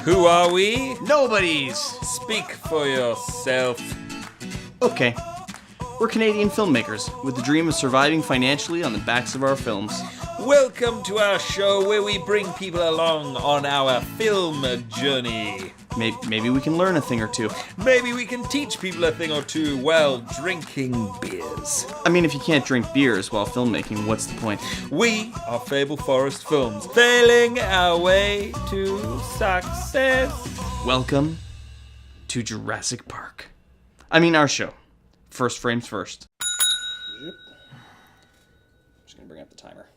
Who are we? Nobodies! Speak for yourself. Okay. We're Canadian filmmakers with the dream of surviving financially on the backs of our films. Welcome to our show where we bring people along on our film journey. Maybe we can learn a thing or two. Maybe we can teach people a thing or two while drinking beers. I mean, if you can't drink beers while filmmaking, what's the point? We are Fable Forest Films, failing our way to success. Welcome to Jurassic Park. I mean, our show. First frames first. Just gonna bring up the timer.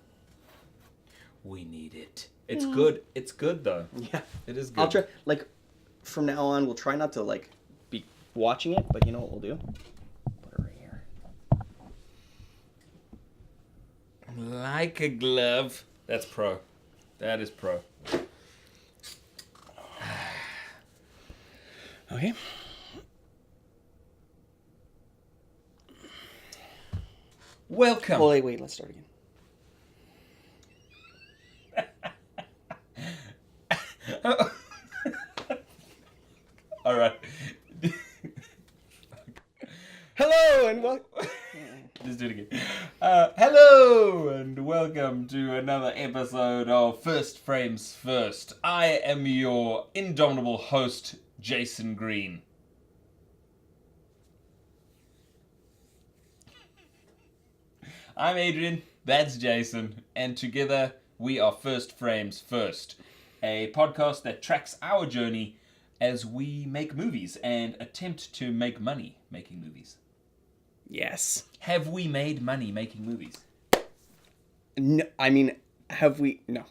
We need it. It's good. It's good though. Yeah. It is good. I'll try, from now on, we'll try not to, be watching it, but you know what we'll do? Put it right here. Like a glove. That's pro. That is pro. Okay. Welcome. Oh, wait, let's start again. All right. Hello and welcome. Let's do it again. Hello and welcome to another episode of First Frames First. I am your indomitable host, Jason Green. I'm Adrian, that's Jason, and together we are First Frames First, a podcast that tracks our journey as we make movies and attempt to make money making movies. Yes. Have we made money making movies? No, I mean, have we? No.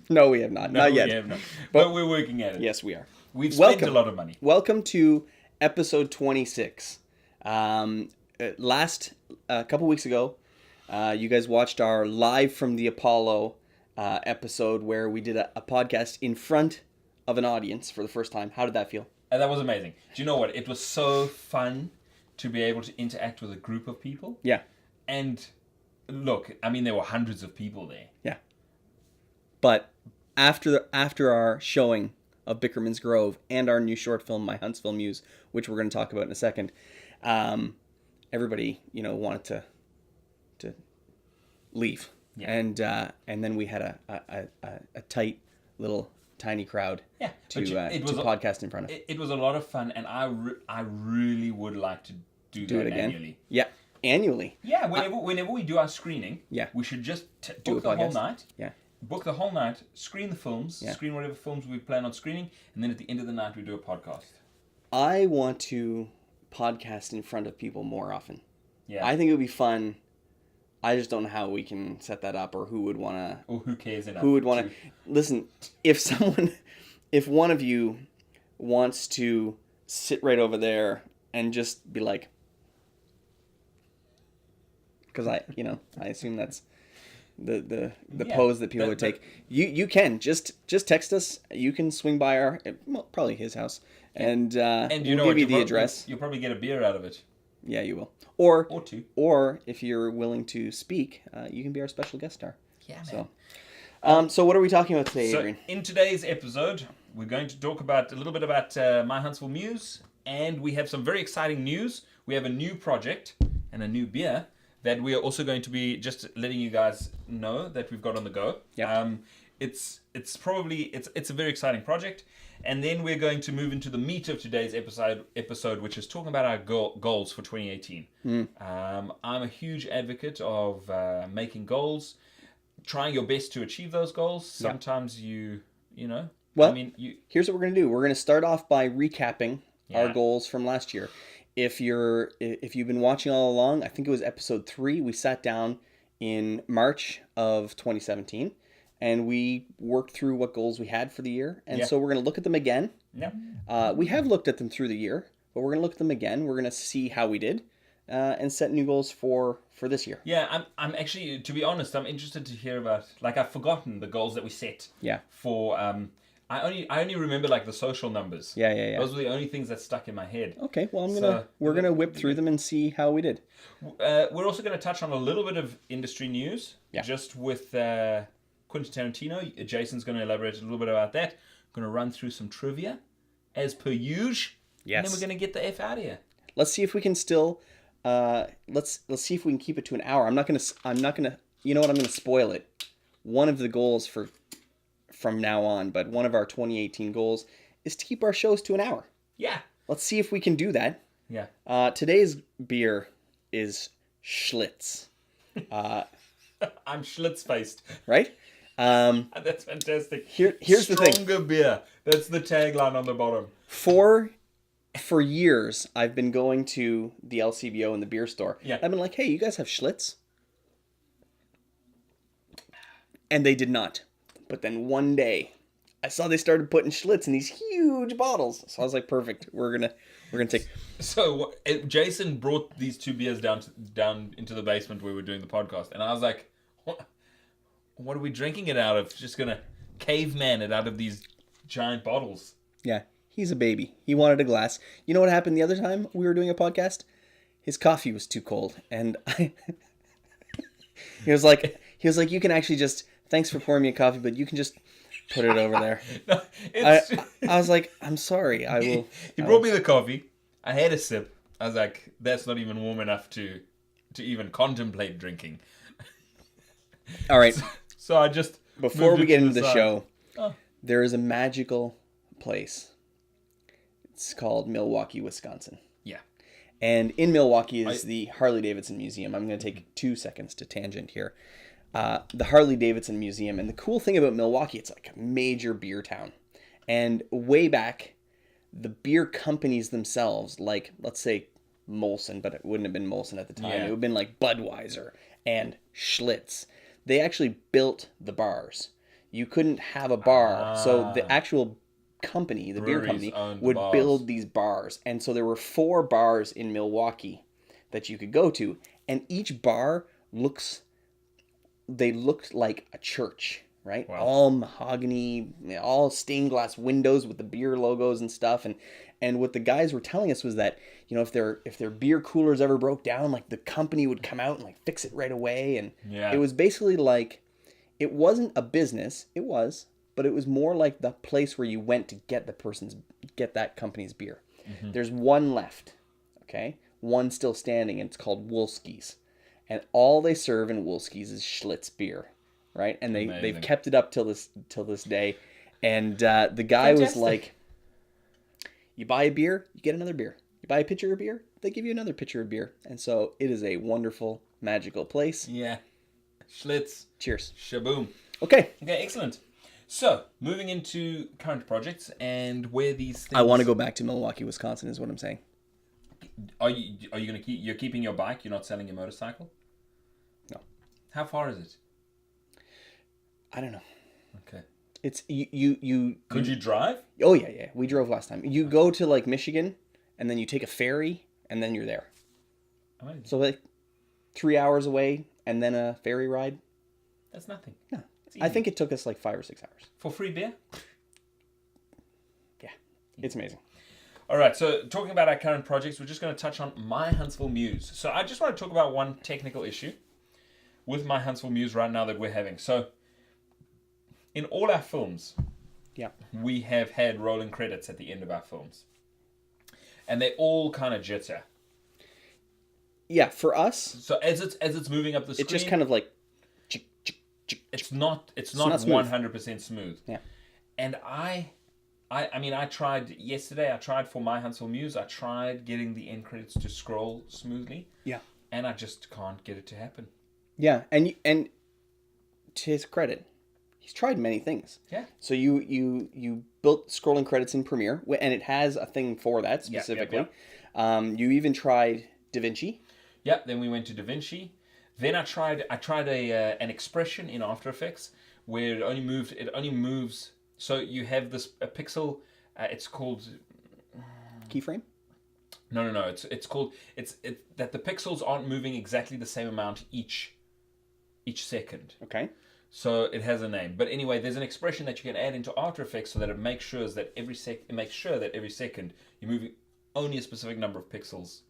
No, we have not. No, not yet. We have not. But we're working at it. Yes, we are. We've spent a lot of money. Welcome to episode 26. A couple weeks ago, you guys watched our Live from the Apollo episode where we did a podcast in front of an audience for the first time. How did that feel? That was amazing. Do you know what? It was so fun to be able to interact with a group of people. Yeah. And look, I mean, there were hundreds of people there. Yeah. But after our showing of Bickerman's Grove and our new short film, My Huntsville Muse, which we're going to talk about in a second, everybody, wanted to leave. Yeah. And then we had a tight little tiny crowd to podcast in front of. It was a lot of fun, and I really would like to do that again. Annually. Yeah, annually. Yeah, whenever we do our screening, we should just book the whole night. Yeah. Book the whole night, screen the films, screen whatever films we plan on screening, and then at the end of the night we do a podcast. I want to podcast in front of people more often. Yeah. I think it would be fun. I just don't know how we can set that up, or who would want to. Or who cares enough? Who would want to listen? If one of you wants to sit right over there and just be like, because I assume that's the pose that people would take. You can just text us. You can swing by probably his house, and we'll give you the address. You'll probably get a beer out of it. Yeah, you will. Or two. Or if you're willing to speak, you can be our special guest star. Yeah, man. So what are we talking about today, Adrian? In today's episode, we're going to talk a little bit about My Huntsville Muse, and we have some very exciting news. We have a new project and a new beer that we are also going to be just letting you guys know that we've got on the go. Yeah. It's a very exciting project. And then we're going to move into the meat of today's episode, which is talking about our goals for 2018. I'm a huge advocate of making goals, trying your best to achieve those goals. Sometimes Well, here's what we're going to do. We're going to start off by recapping our goals from last year. If you've been watching all along, I think it was episode 3. We sat down in March of 2017. And we worked through what goals we had for the year. And so we're going to look at them again. Yeah. We have looked at them through the year, but we're going to look at them again. We're going to see how we did and set new goals for this year. Yeah, I'm actually, to be honest, I'm interested to hear about, I've forgotten the goals that we set. Yeah. For, I only remember, the social numbers. Yeah. Those were the only things that stuck in my head. Okay, well, we're going to whip through them and see how we did. We're also going to touch on a little bit of industry news. Yeah. Just with... Quentin Tarantino. Jason's going to elaborate a little bit about that. Going to run through some trivia, as per usual. Yes. And then we're going to get the F out of here. Let's see if we can still. Let's see if we can keep it to an hour. I'm not gonna. You know what? I'm gonna spoil it. One of the goals from now on, but one of our 2018 goals is to keep our shows to an hour. Yeah. Let's see if we can do that. Yeah. Today's beer is Schlitz. I'm Schlitz-faced. Right? That's fantastic. Here's the thing. Stronger beer. That's the tagline on the bottom. For years, I've been going to the LCBO and the beer store. Yeah. I've been like, hey, you guys have Schlitz? And they did not. But then one day, I saw they started putting Schlitz in these huge bottles. So I was like, perfect. We're gonna take. So Jason brought these two beers down into the basement where we were doing the podcast, and I was like, what are we drinking it out of? Just gonna caveman it out of these giant bottles. Yeah. He's a baby. He wanted a glass. You know what happened the other time we were doing a podcast? His coffee was too cold, and he was like, you can actually just, thanks for pouring me a coffee, but you can just put it over there. No, I was like, I'm sorry. I will. He brought me the coffee. I had a sip. I was like, that's not even warm enough to even contemplate drinking. All right. So I just before we get into the side. show, Oh. there is a magical place. It's called Milwaukee, Wisconsin. Yeah. And in Milwaukee is the Harley-Davidson Museum. I'm going to take 2 seconds to tangent here. The Harley-Davidson Museum. And the cool thing about Milwaukee, it's like a major beer town. And way back, the beer companies themselves, like, let's say Molson, but it wouldn't have been Molson at the time. Yeah. It would have been like Budweiser and Schlitz. They actually built the bars. You couldn't have a bar. So the actual company, the beer company, would build these bars. And so there were 4 bars in Milwaukee that you could go to. And each bar looked like a church, right? Wow. All mahogany, all stained glass windows with the beer logos and stuff. And what the guys were telling us was that, you know, if their beer coolers ever broke down, like the company would come out and like fix it right away. And it was basically like, it wasn't a business, but it was more like the place where you went to get that company's beer. Mm-hmm. There's one left, okay? One still standing, and it's called Wolski's. And all they serve in Wolski's is Schlitz beer, right? And they've kept it up till this day. And the guy was like, you buy a beer, you get another beer. You buy a pitcher of beer, they give you another pitcher of beer. And so it is a wonderful, magical place. Yeah. Schlitz. Cheers. Shaboom. Okay, excellent. So, moving into current projects and where these things... I want to go back to Milwaukee, Wisconsin is what I'm saying. Are you going to you're keeping your bike? You're not selling your motorcycle? No. How far is it? I don't know. Okay. It's you. Could you drive? Oh yeah. We drove last time. You go to like Michigan, and then you take a ferry, and then you're there. Amazing. So like 3 hours away, and then a ferry ride. That's nothing. No, I think it took us like 5 or 6 hours. For free beer? Yeah, it's amazing. All right, so talking about our current projects, we're just going to touch on My Huntsville Muse. So I just want to talk about one technical issue with My Huntsville Muse right now that we're having. So in all our films, we have had rolling credits at the end of our films. And they all kind of jitter. Yeah, for us. So as it's moving up the screen, it's just kind of like. It's not 100% smooth. Yeah. And I mean, I tried yesterday. I tried for My Huntsville Muse. I tried getting the end credits to scroll smoothly. Yeah. And I just can't get it to happen. Yeah, and to his credit, he's tried many things. Yeah. So you built scrolling credits in Premiere, and it has a thing for that specifically. You even tried DaVinci. Yeah. Then we went to DaVinci. Then I tried an expression in After Effects where it only moves. So you have a pixel. It's called Keyframe. No. It's called that the pixels aren't moving exactly the same amount each second. Okay. So it has a name. But anyway, there's an expression that you can add into After Effects so that it makes sure that every second you're moving only a specific number of pixels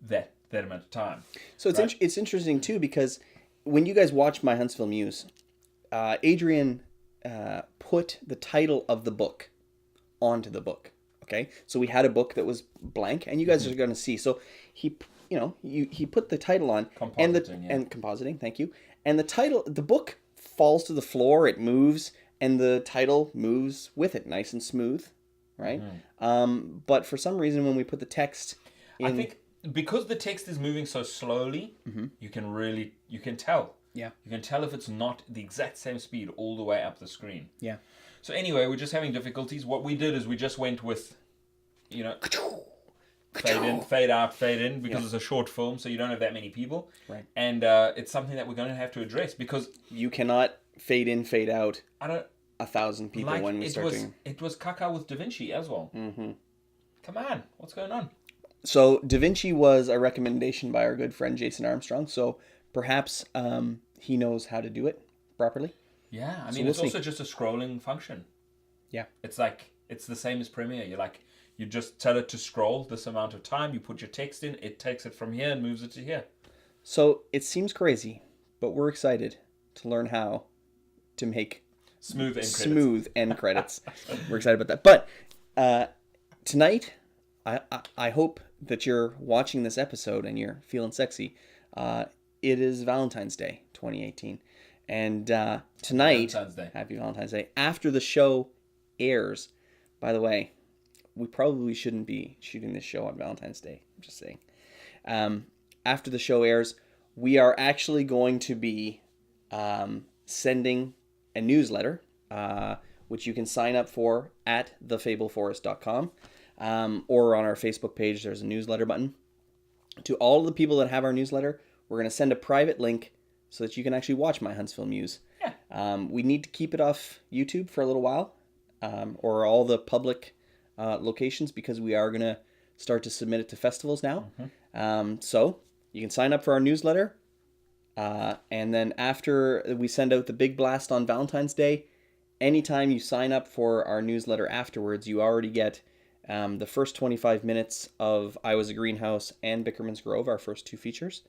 that amount of time. So it's interesting too, because when you guys watch My Huntsville Muse, Adrian put the title of the book onto the book. Okay, so we had a book that was blank, and you guys are going to see. So he, he put the title on, and compositing. Thank you. And the book falls to the floor. It moves, and the title moves with it, nice and smooth, right? But for some reason, when we put the text in, I think because the text is moving so slowly, you can tell. Yeah. You can tell if it's not the exact same speed all the way up the screen. Yeah. So anyway, we're just having difficulties. What we did is we just went with, fade in, fade out, fade in, because it's a short film, so you don't have that many people. Right. And it's something that we're going to have to address because you cannot fade in, fade out. 1,000 people like when we start doing. It was Kaka with Da Vinci as well. Mm-hmm. Come on, what's going on? So Da Vinci was a recommendation by our good friend Jason Armstrong. So perhaps he knows how to do it properly. Yeah, I mean, it's also just a scrolling function. Yeah. It's the same as Premiere. You just tell it to scroll this amount of time, you put your text in, it takes it from here and moves it to here. So it seems crazy, but we're excited to learn how to make smooth end credits. We're excited about that. But tonight, I hope that you're watching this episode and you're feeling sexy. It is Valentine's Day 2018. And tonight, Happy Valentine's Day. After the show airs, by the way, we probably shouldn't be shooting this show on Valentine's Day. I'm just saying. After the show airs, we are actually going to be sending a newsletter, which you can sign up for at thefableforest.com, or on our Facebook page. There's a newsletter button. To all of the people that have our newsletter, we're going to send a private link so that you can actually watch my Huntsville Muse. Yeah. We need to keep it off YouTube for a little while, or all the public locations, because we are going to start to submit it to festivals now. So you can sign up for our newsletter, and then after we send out the big blast on Valentine's Day, anytime you sign up for our newsletter afterwards, you already get the first 25 minutes of I Was a Greenhouse and Bickerman's Grove, our first two features.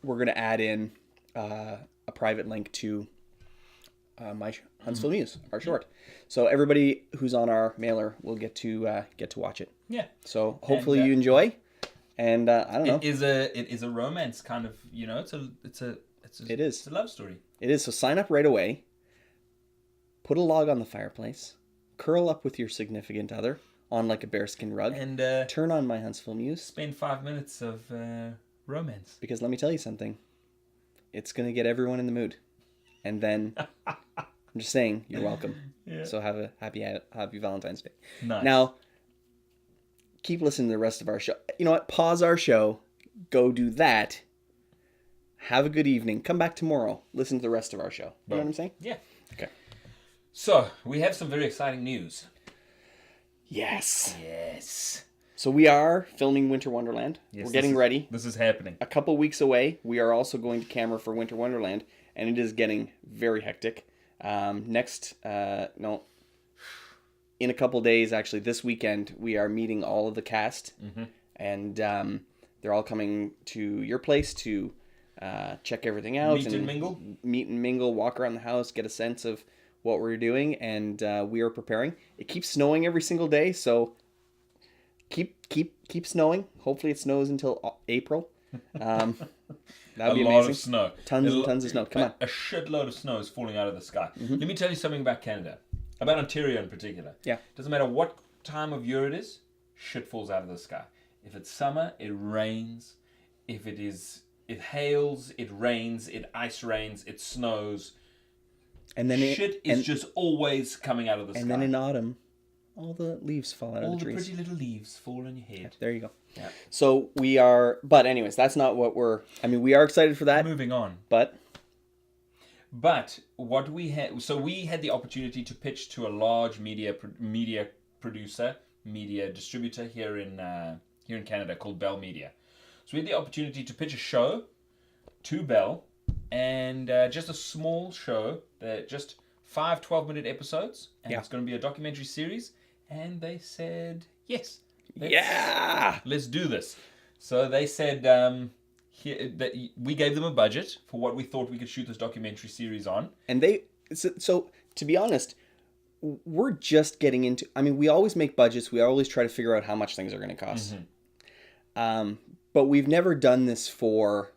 We're going to add in a private link to my Huntsville Muse, our short. So everybody who's on our mailer will get to watch it. Yeah. So hopefully you enjoy. And I don't know. It is a romance kind of, it's a love story. It is. So sign up right away. Put a log on the fireplace. Curl up with your significant other on like a bearskin rug. And turn on my Huntsville Muse. Spend 5 minutes of romance. Because let me tell you something. It's going to get everyone in the mood. And then, I'm just saying, you're welcome. Yeah. So have a happy Valentine's Day. Nice. Now, keep listening to the rest of our show. You know what? Pause our show. Go do that. Have a good evening. Come back tomorrow. Listen to the rest of our show. You know what I'm saying? Yeah. Okay. So, we have some very exciting news. Yes. Yes. So we are filming Winter Wonderland. Yes, we're getting ready. This is happening. A couple weeks away, we are also going to camera for Winter Wonderland, and it is getting very hectic. In a couple days, actually, this weekend, we are meeting all of the cast, and they're all coming to your place to check everything out. Meet and mingle, walk around the house, get a sense of what we're doing, and we are preparing. It keeps snowing every single day, so keep snowing. Hopefully it snows until April. That'd be amazing. A lot of snow. Tons and tons of snow. Come on. A shitload of snow is falling out of the sky. Let me tell you something about Canada. About Ontario in particular. Yeah. Doesn't matter what time of year it is, shit falls out of the sky. If it's summer, it rains. If it hails, it rains, it ice rains, it snows. And then shit is just always coming out of the sky. And then in autumn, all the leaves fall out of the trees. All the pretty little leaves fall on your head. Yeah, there you go. Yeah. So we are, but anyways, that's not what we are excited for that. Moving on. But what we had, so we had the opportunity to pitch to a large media producer, media distributor here in Canada called Bell Media. So we had the opportunity to pitch a show to Bell, and just a small show, just 5 12-minute episodes, and it's going to be a documentary series. And they said, yes. Let's do this. So they said, we gave them a budget for what we thought we could shoot this documentary series on. And so to be honest, we're just getting into, I mean, we always make budgets. We always try to figure out how much things are going to cost. But we've never done this for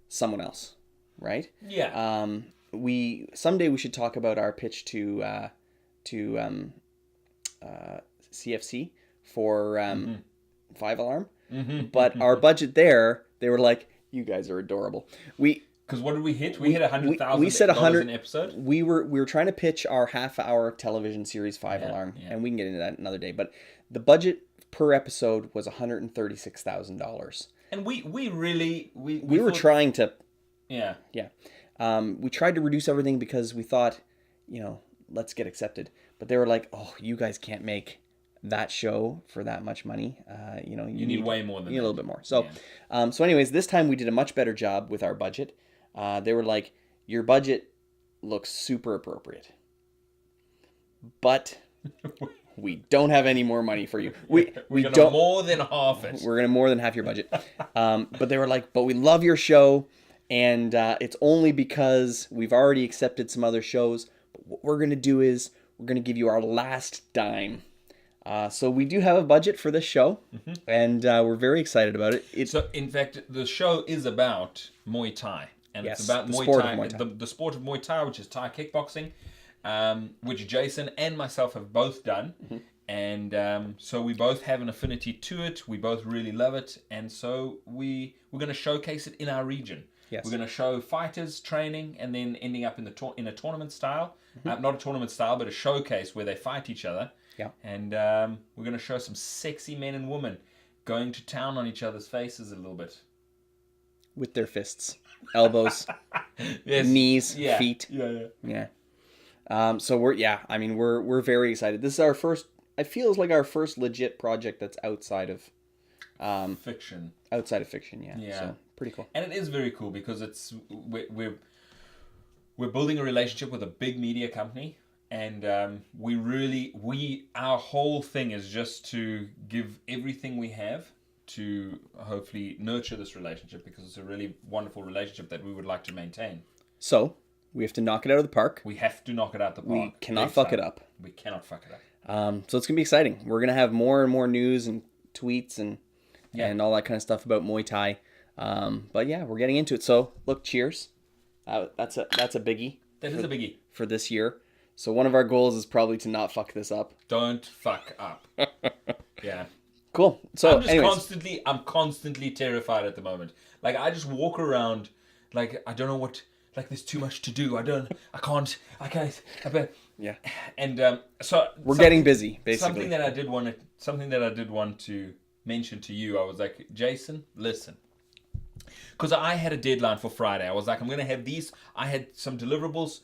someone else, right? Yeah. Someday we should talk about our pitch to CFC for 5 Alarm. But our budget there, they were like, "You guys are adorable." Because what did we hit? We hit $100,000. We said $100 an episode. We were trying to pitch our half-hour television series 5 Alarm, yeah. and we can get into that another day. But the budget per episode was $136,000. And we really we were thought, trying to. Yeah. We tried to reduce everything because we thought, let's get accepted. But they were like, "Oh, you guys can't make that show for that much money. You need way more than you need a little bit more." So, so anyways, this time we did a much better job with our budget. They were like, "Your budget looks super appropriate, but we don't have any more money for you. We don't more than half it. We're gonna more than half your budget." But they were like, "But we love your show, and it's only because we've already accepted some other shows. But what we're gonna do is we're gonna give you our last dime." So we do have a budget for this show, and we're very excited about it. So, in fact, the show is about Muay Thai. And Yes, it's about the Muay sport of Thai, Muay Thai. the sport of Muay Thai, which is Thai kickboxing, which Jason and myself have both done. And so we both have an affinity to it. We both really love it. And so we're going to showcase it in our region. Yes. We're going to show fighters training and then ending up in a tournament style. Not a tournament style, but a showcase where they fight each other. Yeah. And we're going to show some sexy men and women going to town on each other's faces a little bit. With their fists, elbows, Yes. knees, Yeah. feet. Yeah. So we're very excited. This is our first. It feels like our first legit project that's outside of Fiction. Outside of fiction, yeah. Yeah. So pretty cool. And it is very cool because we're building a relationship with a big media company, and our whole thing is just to give everything we have to hopefully nurture this relationship, because it's a really wonderful relationship that we would like to maintain. So we have to knock it out of the park. We have to knock it out the park. We cannot fuck it up. We cannot fuck it up. So it's gonna be exciting. We're gonna have more and more news and tweets and all that kind of stuff about Muay Thai. But yeah, we're getting into it. So look, cheers. That's a biggie. That is a biggie for this year. So one of our goals is probably to not fuck this up. Don't fuck up. Yeah. Cool. So I'm constantly terrified at the moment. Like, I just walk around like I don't know what. Like, there's too much to do. I can't. Yeah. And so we're getting busy, basically. Something that I did want to mention to you. I was like, Jason, listen. Because I had a deadline for Friday. I was like, I'm going to have these. I had some deliverables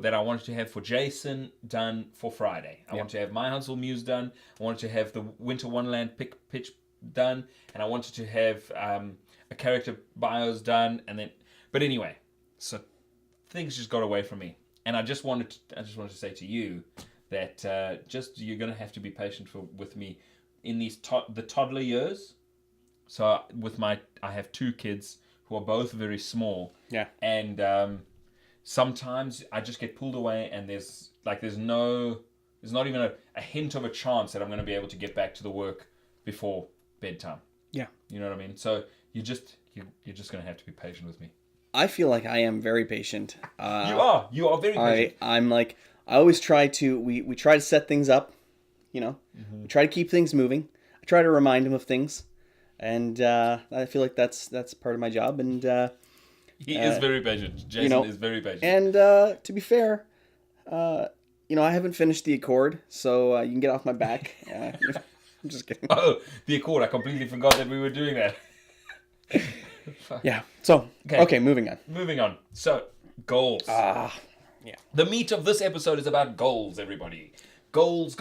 that I wanted to have for Jason done for Friday. I wanted to have My Huntsville Muse done. I wanted to have the Winter Wonderland pitch done. And I wanted to have a character bios done. But anyway, so things just got away from me. And I just wanted to say to you that you're going to have to be patient with me in these the toddler years. So I have 2 kids who are both very small. Yeah. And sometimes I just get pulled away, and there's not even a hint of a chance that I'm going to be able to get back to the work before bedtime. Yeah. You know what I mean? So you're just going to have to be patient with me. I feel like I am very patient. You are very patient. I'm like, I always try to, we try to set things up, we try to keep things moving. I try to remind him of things. And I feel like that's part of my job. And he is very patient. Jason is very patient. And to be fair, I haven't finished the Accord, so you can get off my back. I'm just kidding. Oh, the Accord. I completely forgot that we were doing that. Yeah. So, okay, moving on. So, goals. Yeah. The meat of this episode is about goals, everybody. Goals.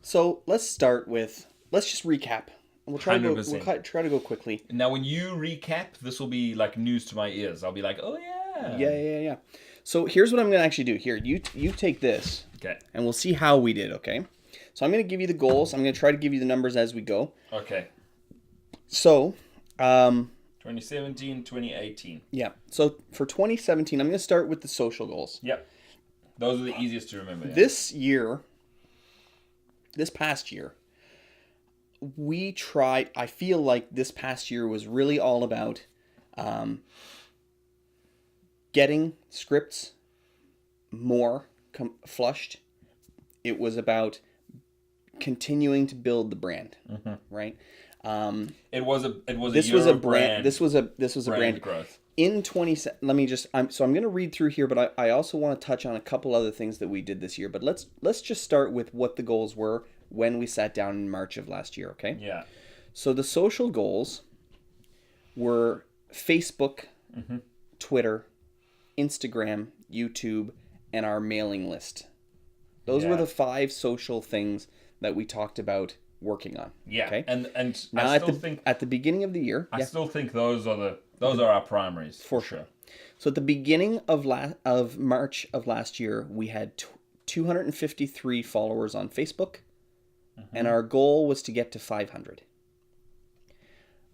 So, let's just recap. We'll try to go quickly. Now, when you recap, this will be like news to my ears. I'll be like, oh, yeah. Yeah. So, here's what I'm going to actually do. Here, you take this. Okay. And we'll see how we did, okay? So, I'm going to give you the goals. I'm going to try to give you the numbers as we go. Okay. So, do you want 2017, 2018. Yeah. So for 2017, I'm going to start with the social goals. Yep. Those are the easiest to remember. Yeah. This past year, I feel like this past year was really all about getting scripts more flushed. It was about continuing to build the brand, right? It was a brand. This was a brand growth. In 20. Let me just. I'm going to read through here, but I also want to touch on a couple other things that we did this year. But let's just start with what the goals were when we sat down in March of last year. Okay. Yeah. So the social goals were Facebook, Twitter, Instagram, YouTube, and our mailing list. Those were the 5 social things that we talked about working on. Yeah. Okay? And now I still think at the beginning of the year, I still think those are our primaries for sure. So at the beginning of March of last year, we had 253 followers on Facebook, and our goal was to get to 500.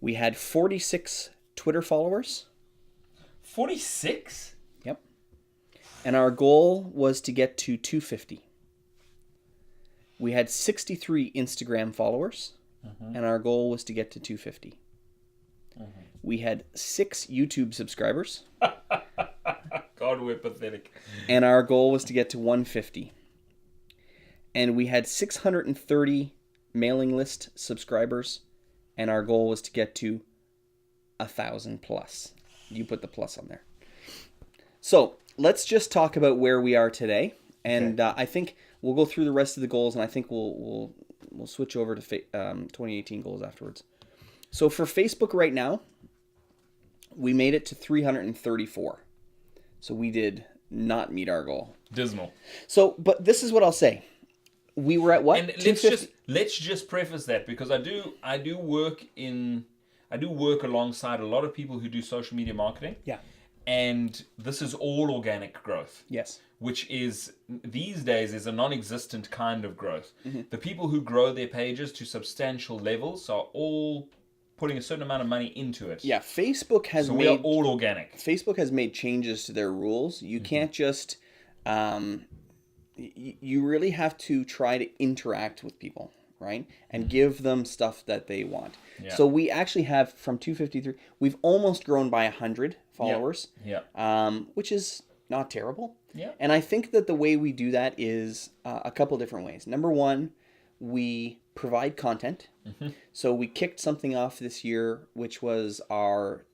We had 46 Twitter followers. 46? Yep. And our goal was to get to 250. We had 63 Instagram followers, and our goal was to get to 250. We had 6 YouTube subscribers. God, we're pathetic. And our goal was to get to 150. And we had 630 mailing list subscribers, and our goal was to get to 1,000 plus. You put the plus on there. So let's just talk about where we are today, and I think we'll go through the rest of the goals, and I think we'll switch over to 2018 goals afterwards. So for Facebook right now, we made it to 334. So we did not meet our goal. Dismal. So, but this is what I'll say. We were at what? And let's just preface that, because I do work alongside a lot of people who do social media marketing. Yeah. And this is all organic growth. Yes. Which is, these days, is a non-existent kind of growth. The people who grow their pages to substantial levels are all putting a certain amount of money into it. Yeah, Facebook has we are all organic. Facebook has made changes to their rules. You can't just... you really have to try to interact with people, right? And give them stuff that they want. Yeah. So we actually have, from 253, we've almost grown by 100 followers. Yeah. Which is not terrible. Yeah. And I think that the way we do that is a couple different ways. Number one, we provide content. So we kicked something off this year, which was our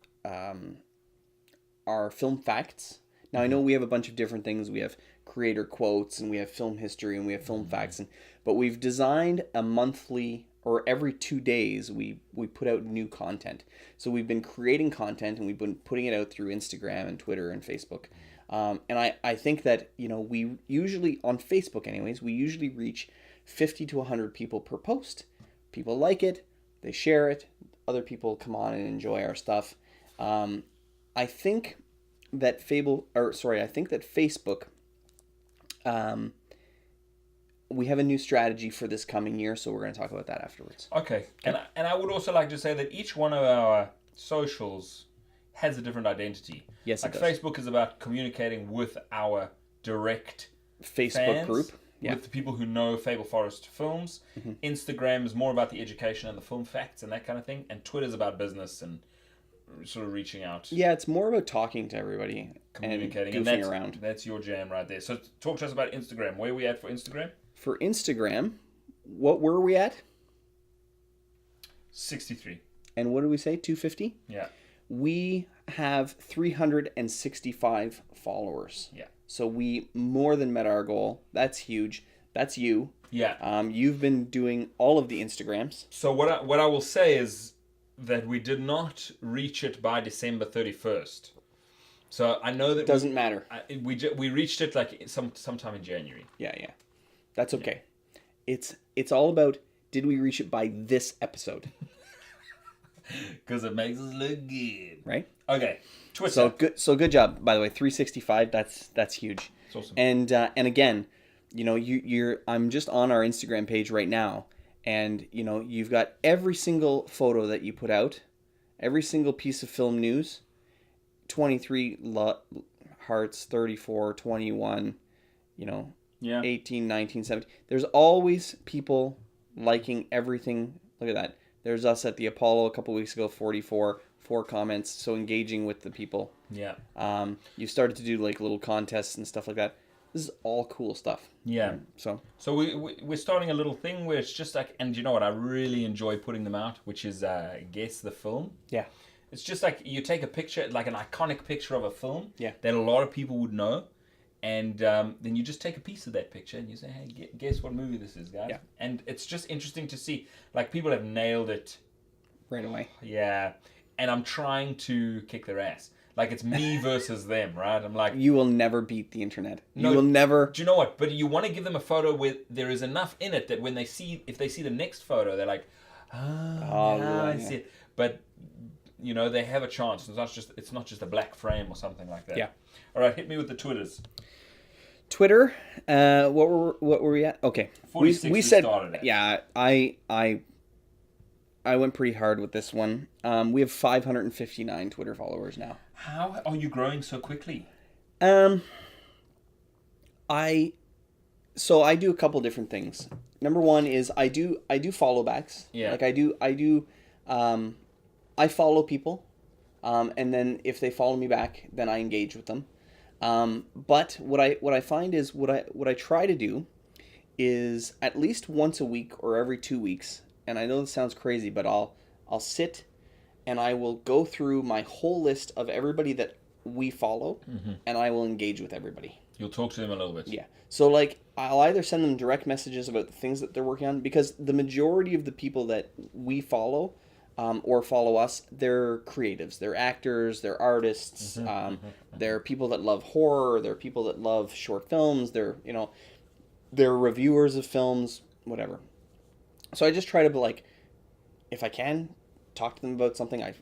film facts. Now I know we have a bunch of different things. We have creator quotes, and we have film history, and we have film facts, but we've designed a monthly, or every 2 days we put out new content. So we've been creating content, and we've been putting it out through Instagram and Twitter and Facebook. And I think that, we usually, on Facebook anyways, we usually reach 50 to 100 people per post. People like it, they share it, other people come on and enjoy our stuff. I think that Facebook, we have a new strategy for this coming year, so we're going to talk about that afterwards. Okay. And I would also like to say that each one of our socials has a different identity. Yes, like it does. Facebook is about communicating with our direct Facebook fans, group. Yeah. with the people who know Fable Forest films. Instagram is more about the education and the film facts and that kind of thing. And Twitter's about business and sort of reaching out. Yeah, it's more about talking to everybody, communicating, and goofing around. That's your jam right there. So talk to us about Instagram. Where are we at for Instagram? For Instagram, what were we at? 63. And what did we say? 250? Yeah. We have 365 followers. Yeah. So we more than met our goal. That's huge. That's you. Yeah. You've been doing all of the Instagrams. So what I will say is that we did not reach it by December 31st. So I know that doesn't matter. We reached it like sometime in January. Yeah. That's okay. Yeah. It's all about, did we reach it by this episode? Because it makes us look good. Right? Okay. Twitter. So good job, by the way. 365, that's huge. It's awesome. And again, I'm just on our Instagram page right now, and you've got every single photo that you put out, every single piece of film news, 23 hearts, 34, 21, you know, Yeah. 18, 19, 17. There's always people liking everything. Look at that. There's us at the Apollo a couple weeks ago, 44, 4 comments. So engaging with the people. Yeah. You started to do like little contests and stuff like that. This is all cool stuff. Yeah. So we're starting a little thing where it's just like, and you know what, I really enjoy putting them out, which is guess the film. yeah. It's just like you take a picture, like an iconic picture of a film Yeah. that a lot of people would know, and then you just take a piece of that picture and you say, hey, guess what movie this is, guys? Yeah. And it's just interesting to see. Like, people have nailed it. Right away. Yeah. And I'm trying to kick their ass. Like, it's me versus them, right? I'm like, You will never beat the internet. No, you will never. do you know what? But you want to give them a photo where there is enough in it that when they see, if they see the next photo, they're like, I see it. But you know, they have a chance. It's not just a black frame or something like that. Yeah. All right, hit me with the Twitters. Twitter. What were we at? Okay. 46 we said. started at. Yeah. I went pretty hard with this one. We have 559 Twitter followers now. How are you growing so quickly? I do a couple different things. Number one is I do follow backs. Yeah. Like I follow people, and then if they follow me back, then I engage with them. But what I find is what I try to do is at least once a week or every 2 weeks. And I know this sounds crazy, but I'll sit and I will go through my whole list of everybody that we follow, and I will engage with everybody. You'll talk to them a little bit. Yeah. So, like, I'll either send them direct messages about the things that they're working on, because the majority of the people that we follow or follow us, they're creatives. They're actors. They're artists. They're people that love horror. They're people that love short films. They're reviewers of films, whatever. So I just try to, like, if I can, talk to them about something. I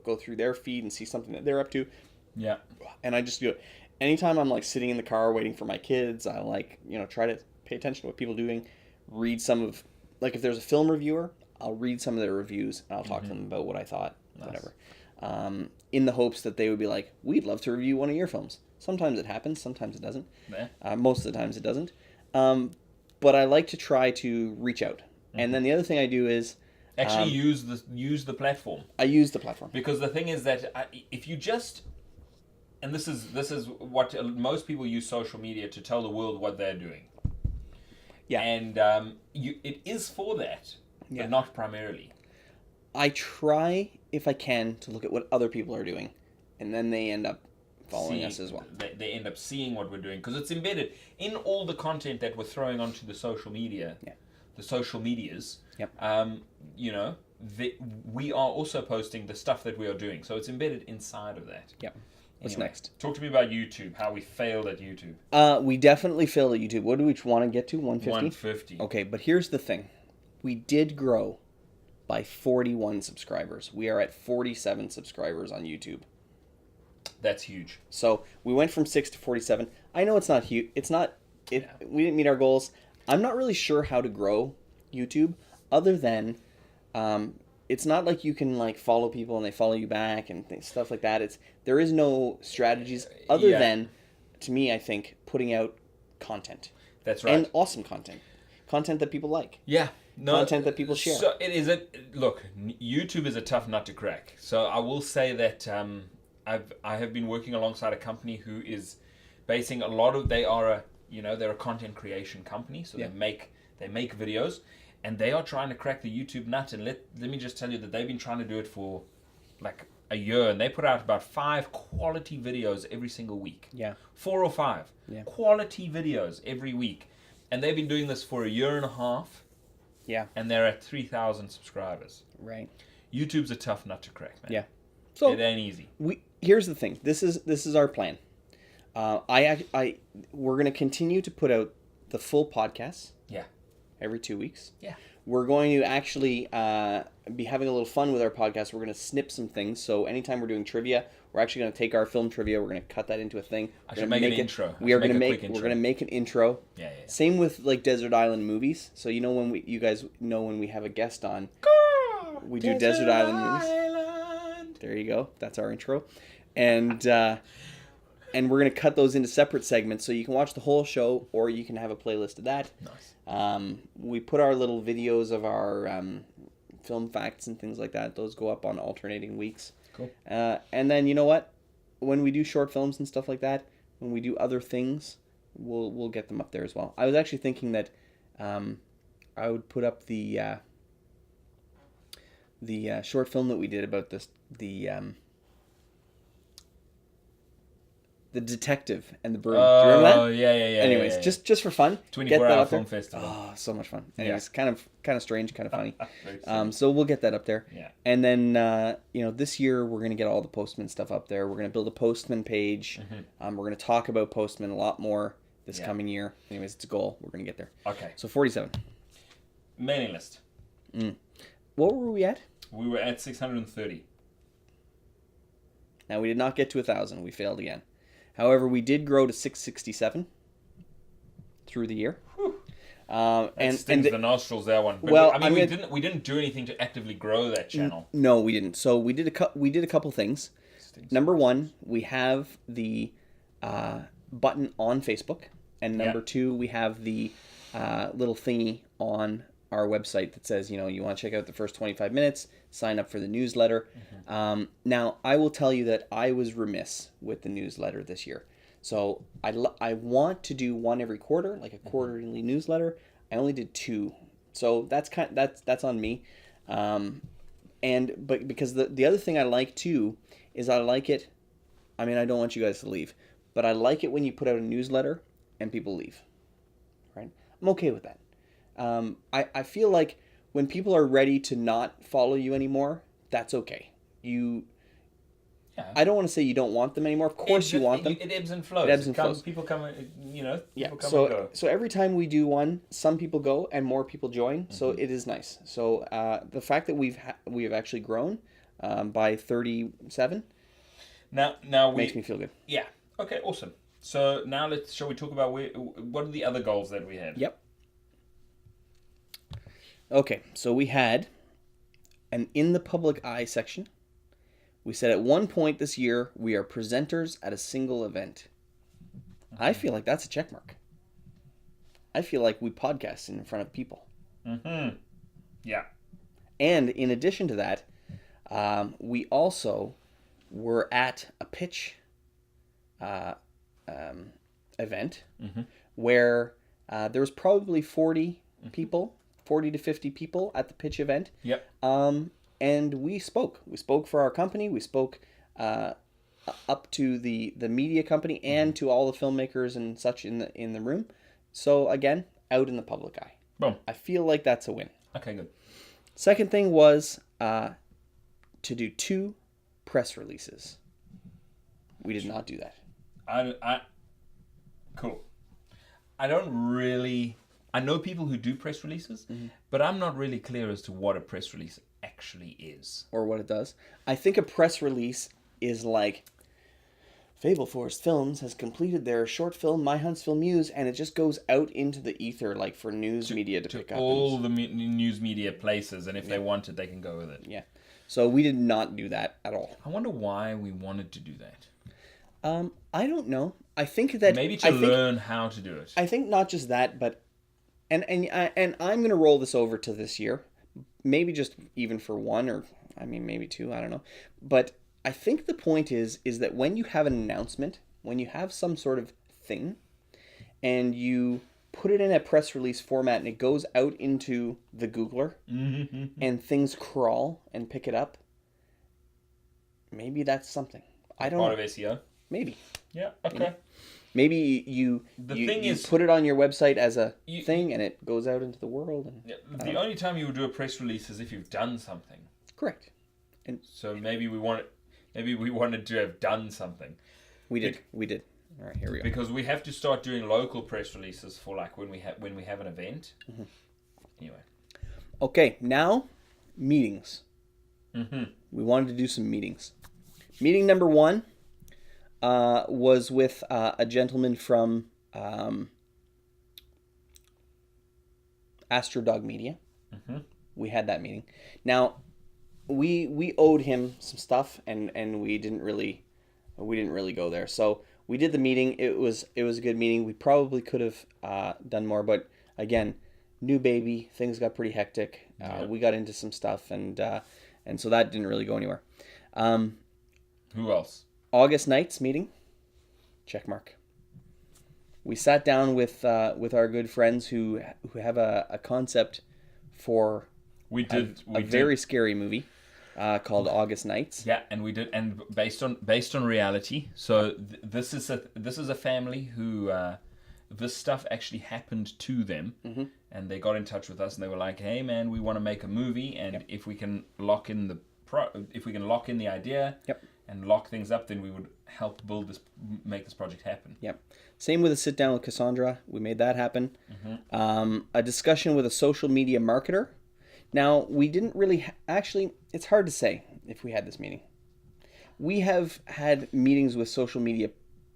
go through their feed and see something that they're up to. Yeah. And I just do it. Anytime I'm like sitting in the car waiting for my kids, I try to pay attention to what people are doing, read some of, like, if there's a film reviewer, I'll read some of their reviews and I'll talk to them about what I thought, whatever. In the hopes that they would be like, we'd love to review one of your films. Sometimes it happens, sometimes it doesn't. Most of the times it doesn't. But I like to try to reach out. And then the other thing I do is actually use the platform. I use the platform. Because the thing is that if you just, and this is what most people use social media to tell the world what they're doing. Yeah. And it is for that, but not primarily. I try, if I can, to look at what other people are doing, and then they end up following us as well. They end up seeing what we're doing, because it's embedded in all the content that we're throwing onto the social media. Yeah. The social medias. Yep. We are also posting the stuff that we are doing, so it's embedded inside of that. Yep. What's Anyway, next? Talk to me about YouTube, how we failed at YouTube. We definitely failed at YouTube. What do we want to get to? 150? 150. Okay, but here's the thing. We did grow by 41 subscribers. We are at 47 subscribers on YouTube. That's huge. So we went from 6 to 47. I know it's not huge. We didn't meet our goals. I'm not really sure how to grow YouTube, other than it's not like you can like follow people and they follow you back and stuff like that. There is no strategies other than, to me, I think, putting out content. That's right. And awesome content that people like. Yeah. Content that people share. So look, YouTube is a tough nut to crack. So I will say that I have been working alongside a company who is basing a lot of, they're a content creation company, so they make videos, and they are trying to crack the YouTube nut. And let me just tell you that they've been trying to do it for like a year, and they put out about 5 quality videos every single week. Yeah. 4 or 5 quality videos every week, and they've been doing this for a year and a half. Yeah. And they're at 3,000 subscribers. Right. YouTube's a tough nut to crack, man. Yeah. So it ain't easy. Here's the thing. This is our plan. We're gonna continue to put out the full podcasts. Yeah. Every 2 weeks. Yeah. We're going to actually be having a little fun with our podcast. We're going to snip some things. So anytime we're doing trivia, we're actually going to take our film trivia. We're going to cut that into a thing. I should make an intro. We're going to make an intro. Yeah. Same with like Desert Island movies. So you guys know when we have a guest on, we do Desert Island movies. There you go. That's our intro. And we're going to cut those into separate segments so you can watch the whole show or you can have a playlist of that. Nice. We put our little videos of our film facts and things like that. Those go up on alternating weeks. Cool. And then, you know what? When we do short films and stuff like that, when we do other things, we'll get them up there as well. I was actually thinking that I would put up the short film that we did about the detective and the broom. Do you remember that? Oh, yeah. Anyways, just for fun. 24-hour film festival. Oh, so much fun. Anyways, kind of strange, kind of funny. Very so we'll get that up there. Yeah. And then this year we're gonna get all the Postman stuff up there. We're gonna build a Postman page. We're gonna talk about Postman a lot more this coming year. Anyways, it's a goal. We're gonna get there. Okay. So 47. Mailing list. What were we at? We were at 630. Now we did not get to 1,000. We failed again. However, we did grow to 667 through the year. And the nostrils, that one. But well, we didn't do anything to actively grow that channel. No, we didn't. So we did a couple things. Number one, we have the button on Facebook, and number two, we have the little thingy on our website that says, you want to check out the first 25 minutes, sign up for the newsletter. Now, I will tell you that I was remiss with the newsletter this year. So I want to do one every quarter, like a quarterly newsletter. I only did 2. So that's on me. But because the other thing I like too is I like it. I mean, I don't want you guys to leave, but I like it when you put out a newsletter and people leave. Right? I'm okay with that. I feel like when people are ready to not follow you anymore, that's okay. I don't want to say you don't want them anymore. Of course you want them. It ebbs and flows. People come, people come and go. So every time we do one, some people go and more people join. So it is nice. So the fact that we have actually grown by 37 now makes me feel good. Yeah. Okay. Awesome. So now shall we talk about what are the other goals that we had? Yep. Okay, so we had an in the public eye section. We said at one point this year, we are presenters at a single event. I feel like that's a check mark. I feel like we podcast in front of people. Yeah. And in addition to that, we also were at a pitch event where there was probably 40 people. 40 to 50 people at the pitch event. Yep. And we spoke. We spoke for our company. We spoke up to the media company and to all the filmmakers and such in the room. So again, out in the public eye. Boom. I feel like that's a win. Okay, good. Second thing was to do 2 press releases. We did not do that. Cool. I know people who do press releases, but I'm not really clear as to what a press release actually is. Or what it does. I think a press release is like, Fable Forest Films has completed their short film, My Huntsville Muse, and it just goes out into the ether, like for news media to pick up. All the news media places, and if they want it, they can go with it. Yeah. So we did not do that at all. I wonder why we wanted to do that. I don't know. I think that... Maybe to learn how to do it. I think not just that, but... And I'm going to roll this over to this year. Maybe just even for 1 or, maybe 2, I don't know. But I think the point is that when you have an announcement, when you have some sort of thing, and you put it in a press release format and it goes out into the Googler, and things crawl and pick it up, maybe that's something. I don't know. Part of SEO? Maybe. Yeah, okay. Maybe you put it on your website as a thing and it goes out into the world. And the only time you would do a press release is if you've done something. Correct. And so maybe we wanted to have done something. We did. All right, here we go. Because we have to start doing local press releases for like when we have an event. Anyway. Okay, now meetings. We wanted to do some meetings. Meeting number 1 was with a gentleman from Astrodog Media. We had that meeting. Now, we owed him some stuff, and we didn't really go there. So we did the meeting. It was a good meeting. We probably could have done more, but again, new baby, things got pretty hectic. We got into some stuff, and so that didn't really go anywhere. Who else? August Nights meeting, check mark. We sat down with our good friends who have a concept for a very scary movie called August Nights. Yeah, and we did, and based on reality. So this is a family who this stuff actually happened to them, and they got in touch with us, and they were like, "Hey, man, we want to make a movie, and if we can lock in the idea, and lock things up, then we would help make this project happen." Yep. Same with a sit down with Cassandra. We made that happen. A discussion with a social media marketer. Now, we didn't really actually. It's hard to say if we had this meeting. We have had meetings with social media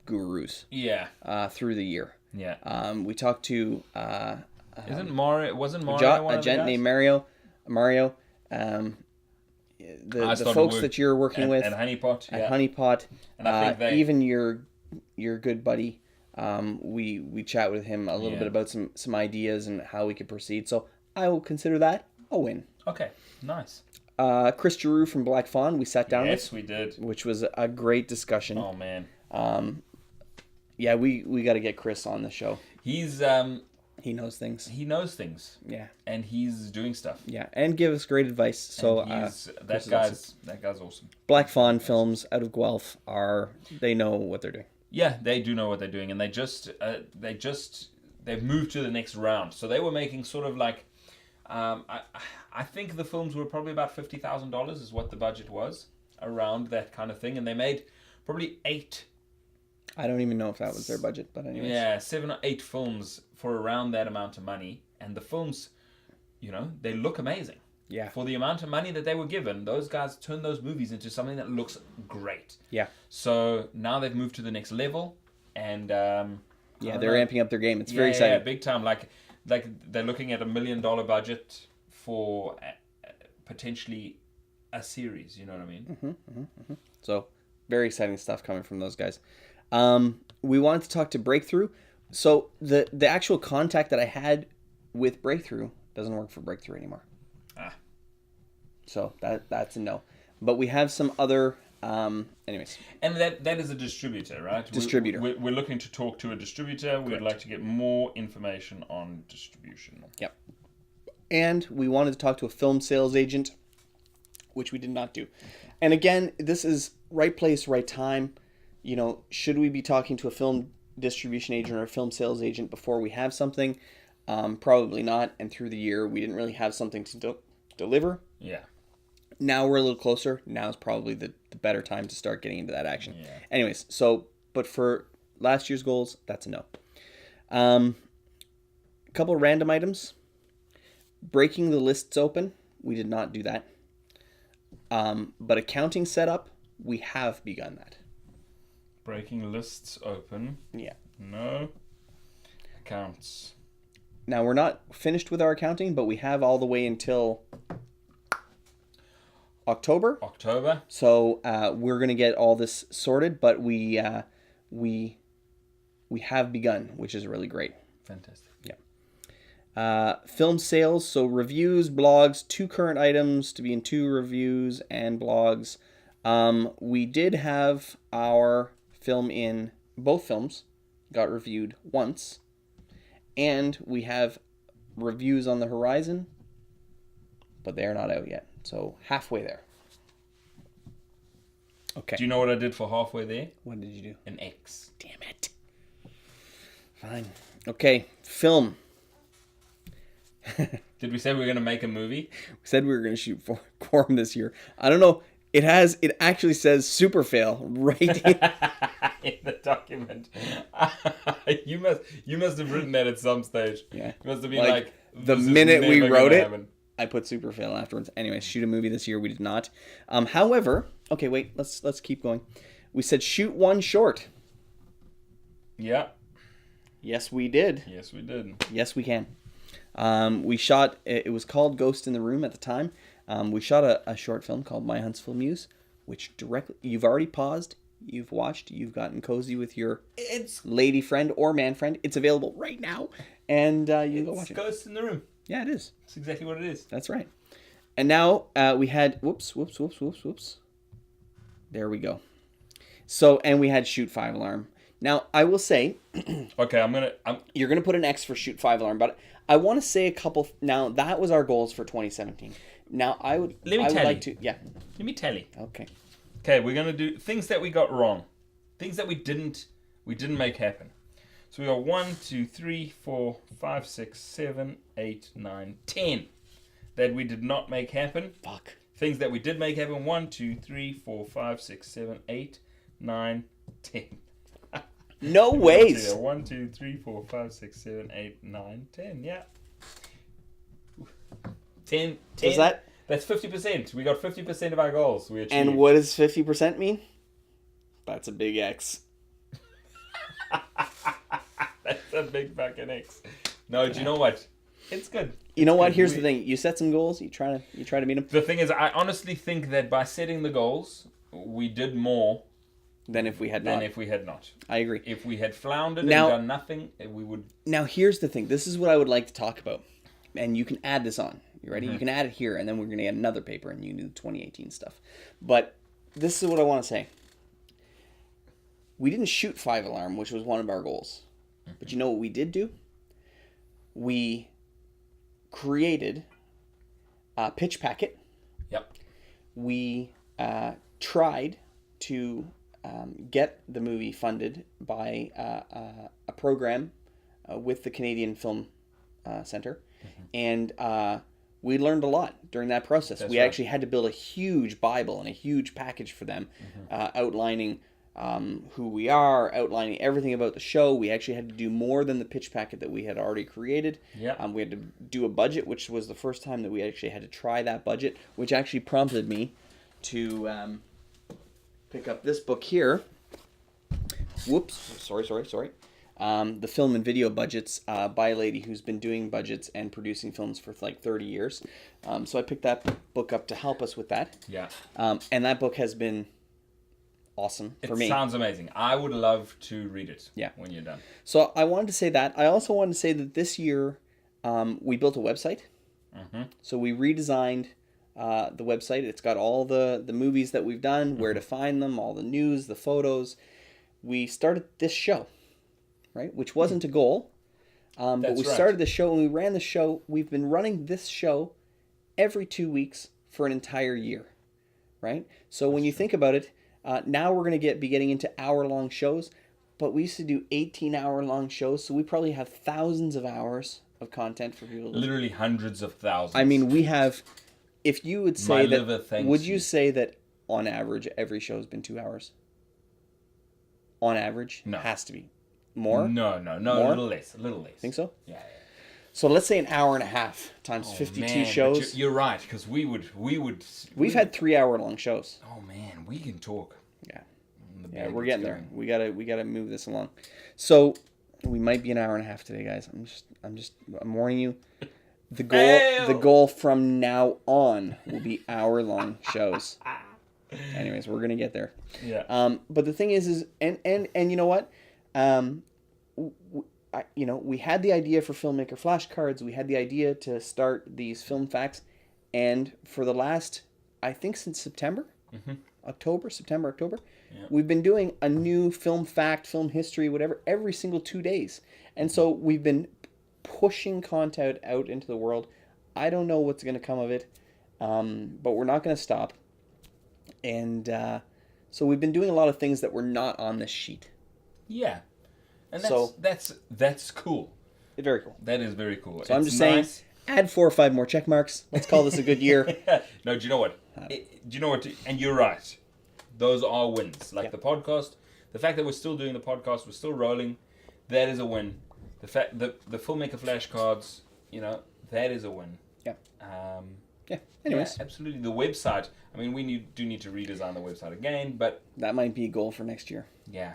gurus. Yeah. Through the year. Yeah. We talked to. Wasn't Mario one of the gent guys? named Mario. The folks that you're working with at Honeypot. At Honeypot. And I think even your good buddy. We chat with him a little bit about some ideas and how we could proceed. So I will consider that a win. Okay, nice. Chris Giroux from Black Fawn, we sat down with. Yes, we did. Which was a great discussion. Oh, man. Yeah, we got to get Chris on the show. He's he knows things. He knows things. Yeah. And he's doing stuff. Yeah, and give us great advice. So that guy's awesome. Black Fawn Films out of Guelph they know what they're doing. Yeah, they do know what they're doing, and they've moved to the next round. So they were making sort of like, I think the films were probably about $50,000 is what the budget was, around that kind of thing, and they made probably 8. I don't even know if that was their budget, but anyways. Yeah, 7 or 8 films for around that amount of money, and the films, they look amazing. Yeah. For the amount of money that they were given, those guys turned those movies into something that looks great. Yeah. So now they've moved to the next level, and they're ramping up their game. It's very exciting. Yeah, big time. Like they're looking at $1 million budget for potentially a series. You know what I mean? So very exciting stuff coming from those guys. We wanted to talk to Breakthrough. So the actual contact that I had with Breakthrough doesn't work for Breakthrough anymore. So that's a no. But we have some other, anyways. And that is a distributor, right? Distributor. We're looking to talk to a distributor. We'd like to get more information on distribution. Yep. And we wanted to talk to a film sales agent, which we did not do. And again, this is right place, right time. Should we be talking to a film distribution agent or a film sales agent before we have something? Probably not. And through the year, we didn't really have something to deliver. Yeah. Now we're a little closer. Now is probably the better time to start getting into that action. Yeah. Anyways, but for last year's goals, that's a no. A couple of random items. Breaking the lists open. We did not do that. But accounting setup, we have begun that. Breaking lists open. Yeah. No. Accounts. Now, we're not finished with our accounting, but we have all the way until October. So we're going to get all this sorted, but we have begun, which is really great. Fantastic. Yeah. Film sales, so reviews, blogs, 2 current items to be in 2 reviews and blogs. We did have our film in both films, got reviewed once, and we have reviews on the horizon, but they're not out yet. So halfway there. Okay. Do you know what I did for halfway there? What did you do? An X. Damn it. Fine. Okay. Film. Did we say we were going to make a movie? We said we were going to shoot for Quorum this year. I don't know. It actually says super fail right in the document. You must have written that at some stage. Yeah. You must have been like the minute we wrote it, I put super fail afterwards. Anyway, shoot a movie this year. We did not. However, okay, wait. Let's keep going. We said shoot 1 short. Yeah. Yes, we did. Yes, we did. Yes, we can. We shot. It was called Ghost in the Room at the time. We shot a short film called My Huntsville Muse, which directly you've already paused, you've watched, you've gotten cozy with your lady friend or man friend. It's available right now, and you can go watch it. It's Ghost in the Room. Yeah, it is. That's exactly what it is. That's right. And now we had whoops. There we go. So, and we had Shoot 5 Alarm. Now, I will say, okay, you're gonna put an X for Shoot 5 Alarm, but I want to say a couple. Now, that was our goals for 2017. Now, I would like to. Yeah. Let me tell you. Okay. Okay, we're gonna do things that we got wrong, things that we didn't make happen. So we got 1, 2, 3, 4, 5, 6, 7, 8, 9, 10 that we did not make happen. Fuck. Things that we did make happen. 1, 2, 3, 4, 5, 6, 7, 8, 9, 10. No ways. 1, 2, 3, 4, 5, 6, 7, 8, 9, 10. Yeah. 10. Is that? That's 50%. We got 50% of our goals. We achieved. And what does 50% mean? That's a big X. That's a big fucking X. No, do you know what? It's good. You know what? Here's the thing. You set some goals. You try to meet them. The thing is, I honestly think that by setting the goals, we did more than if we had not. I agree. If we had floundered and done nothing, we would. Now, here's the thing. This is what I would like to talk about. And you can add this on. You ready? Mm-hmm. You can add it here, and then we're going to get another paper, and you can do the 2018 stuff. But this is what I want to say. We didn't shoot 5 Alarm, which was one of our goals. Mm-hmm. But you know what we did do? We created a pitch packet. Yep. We tried to get the movie funded by a program with the Canadian Film Center. Mm-hmm. And we learned a lot during that process. That's we right. actually had to build a huge Bible and a huge package for them, outlining who we are, outlining everything about the show. We actually had to do more than the pitch packet that we had already created. Yeah. We had to do a budget, which was the first time that we actually had to try that budget, which actually prompted me to pick up this book here. Whoops. Sorry. The film and video budgets by a lady who's been doing budgets and producing films for like 30 years. So I picked that book up to help us with that. Yeah. And that book has been awesome for me. It sounds amazing. I would love to read it when you're done. So I wanted to say that. I also wanted to say that this year we built a website. Mm-hmm. So we redesigned the website. It's got all the movies that we've done, where to find them, all the news, the photos. We started this show. Right, which wasn't a goal, but we started the show and we ran the show. We've been running this show every 2 weeks for an entire year, right? So when you think about it, now we're going to be getting into hour-long shows, but we used to do 18-hour-long shows, so we probably have thousands of hours of content for people. Literally hundreds of thousands. I mean, we have. If you would say would you say that on average every show has been 2 hours? On average, no, has to be. More? No. More? A little less. Think so? Yeah. So let's say an hour and a half times 52 shows. You're right, because We've had 3 hour long shows. Oh man, we can talk. Yeah. Yeah, we're getting there. We gotta move this along. So we might be an hour and a half today, guys. I'm warning you. The goal from now on will be hour long shows. Anyways, we're gonna get there. Yeah. But the thing is and you know what? We had the idea for Filmmaker flashcards. We had the idea to start these film facts, and for the last, I think since September, September, October, we've been doing a new film fact, film history, whatever, every single 2 days. And so we've been pushing content out into the world. I don't know what's going to come of it, but we're not going to stop. And so we've been doing a lot of things that were not on this sheet. Yeah, and that's cool. Very cool. That is very cool. So I'm just saying, add 4 or 5 more check marks. Let's call this a good year. No, do you know what? And you're right. Those are wins. Like the podcast, the fact that we're still doing the podcast, we're still rolling, that is a win. The fact that the Filmmaker flashcards, that is a win. Yeah. Anyways. Yeah, absolutely. The website. I mean, we do need to redesign the website again, but that might be a goal for next year. Yeah.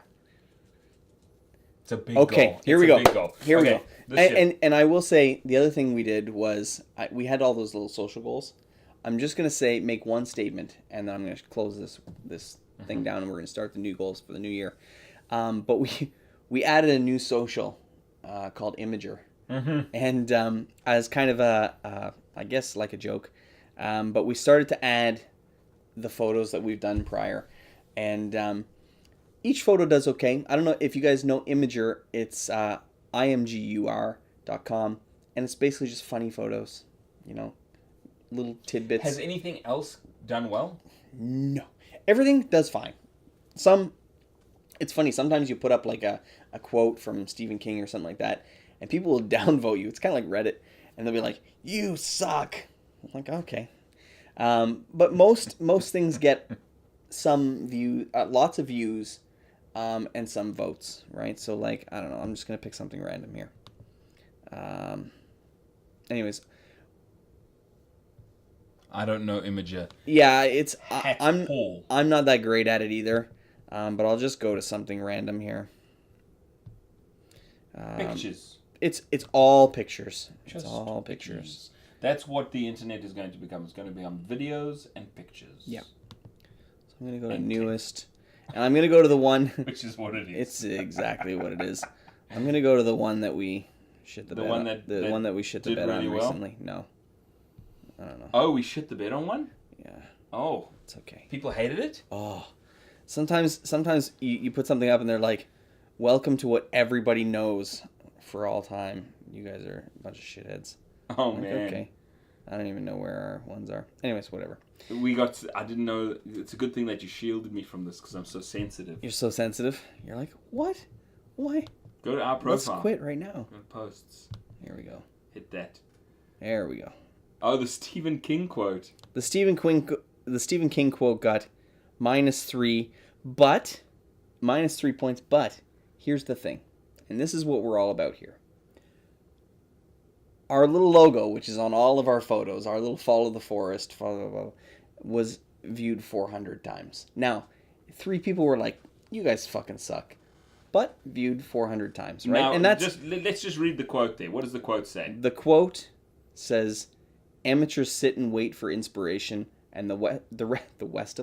It's a big goal. Here we go. Here we go. And I will say the other thing we did was we had all those little social goals. I'm just gonna say make one statement, and then I'm gonna close this thing down, and we're gonna start the new goals for the new year. But we added a new social called Imager, and as kind of I guess like a joke, but we started to add the photos that we've done prior, and each photo does okay. I don't know if you guys know Imager. It's imgur.com, and it's basically just funny photos, little tidbits. Has anything else done well? No, everything does fine. It's funny, sometimes you put up like a quote from Stephen King or something like that, and people will downvote you. It's kind of like Reddit, and they'll be like, "You suck." I'm like, okay. But most things get some lots of views, and some votes, right? So like, I don't know, I'm just gonna pick something random here. Anyways, I don't know Imager. yeah, Paul. I'm not that great at it either, but I'll just go to something random here. Pictures. It's all pictures. Just it's all pictures. That's what the internet is going to become. It's going to become videos and pictures. Yeah. So I'm gonna go to newest, and I'm gonna go to the one. Which is what it is. It's exactly what it is. I'm gonna go to the one that we shit the bed on. The one that we shit the bed on recently. No. I don't know. Oh, we shit the bed on one? Yeah. Oh. It's okay. People hated it? Oh. Sometimes you put something up and they're like, welcome to what everybody knows for all time. You guys are a bunch of shitheads. Oh, like, man. Okay. I don't even know where our ones are. Anyways, whatever. I didn't know. It's a good thing that you shielded me from this because I'm so sensitive. You're so sensitive. You're like, what? Why? Go to our profile. Let's quit right now. Go to posts. Here we go. Hit that. There we go. Oh, the Stephen King quote. The Stephen King quote got -3, but -3 points. But here's the thing, and this is what we're all about here. Our little logo, which is on all of our photos, our little follow the forest, was viewed 400 times. Now, 3 people were like, "You guys fucking suck," but viewed 400 times, right? Now, and let's just read the quote there. What does the quote say? The quote says, "Amateurs sit and wait for inspiration, and the rest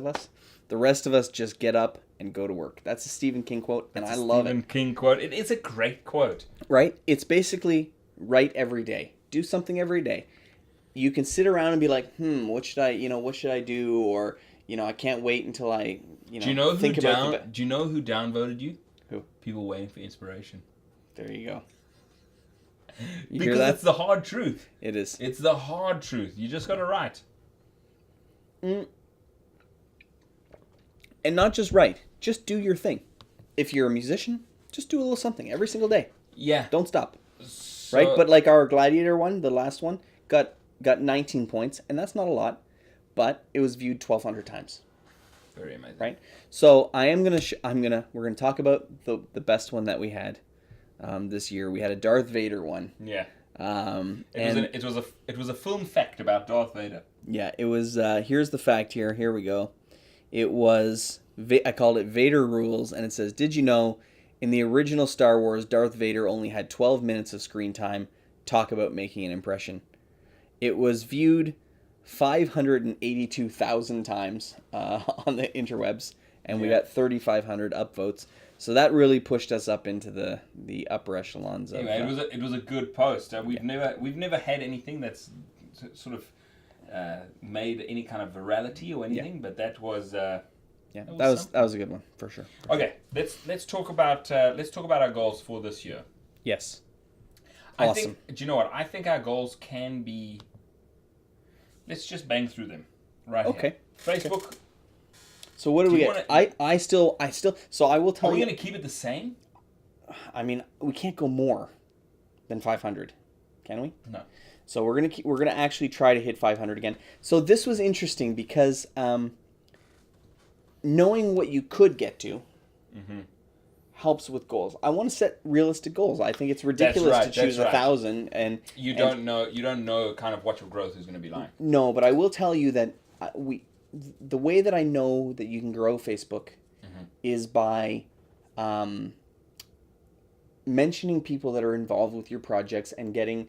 of us just get up and go to work." That's a Stephen King quote, and I love it. Stephen King quote. It is a great quote. Right? It's basically write every day. Do something every day. You can sit around and be like, what should I do? Or, I can't wait until I, think about Do you know who downvoted you? Who? People waiting for inspiration. There you go. Because it's the hard truth. It is. It's the hard truth. You just got to write. And not just write. Just do your thing. If you're a musician, just do a little something every single day. Yeah. Don't stop. So, right? But like our Gladiator one, the last one, got 19 points, and that's not a lot, but it was viewed 1,200 times. Very amazing. Right? So we're gonna talk about the best one that we had this year. We had a Darth Vader one. Yeah. It was a film fact about Darth Vader. Yeah, it was. Here's the fact. Here we go. It was. I called it Vader Rules, and it says, "Did you know, in the original Star Wars, Darth Vader only had 12 minutes of screen time? Talk about making an impression." It was viewed 582,000 times on the interwebs, and we got 3,500 upvotes. So that really pushed us up into the upper echelons. Anyway, it was a good post. We've never had anything that's sort of made any kind of virality or anything, but that was. That was a good one for sure. Okay, let's talk about our goals for this year. Yes. Awesome. Do you know what? I think our goals can be. Let's just bang through them, right? Okay. Here. Facebook. Okay. So what do we get? I still. So I will tell you. Are we going to keep it the same? I mean, we can't go more than 500, can we? No. So we're gonna actually try to hit 500 again. So this was interesting because knowing what you could get to helps with goals. I want to set realistic goals. I think it's ridiculous to choose 1,000 and you don't know kind of what your growth is going to be like. No, but I will tell you that the way that I know that you can grow Facebook is by mentioning people that are involved with your projects and getting,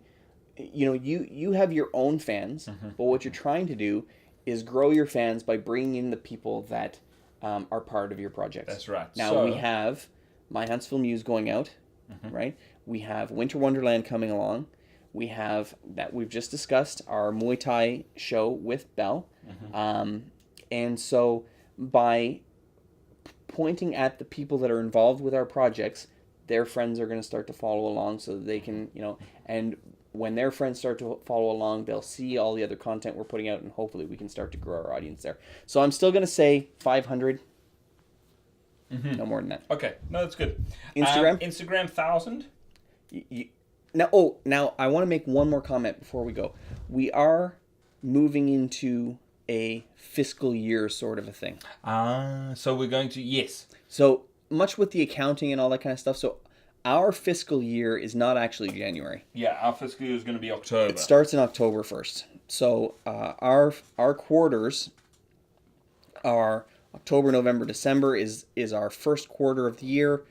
you have your own fans, but what you're trying to do is grow your fans by bringing in the people that are part of your projects. That's right. Now we have My Huntsville Muse going out, right? We have Winter Wonderland coming along. We have that we've just discussed our Muay Thai show with Belle, and so by pointing at the people that are involved with our projects, their friends are going to start to follow along, so that they can, and when their friends start to follow along, they'll see all the other content we're putting out, and hopefully we can start to grow our audience there. So I'm still going to say 500. No more than that. Okay, no, that's good. Instagram? Instagram 1,000. Now I want to make one more comment before we go. We are moving into a fiscal year sort of a thing. So we're going to, yes. So much with the accounting and all that kind of stuff. So our fiscal year is not actually January. Yeah, our fiscal year is going to be October. It starts in October 1st. So our quarters are October, November, December is our first quarter of the year.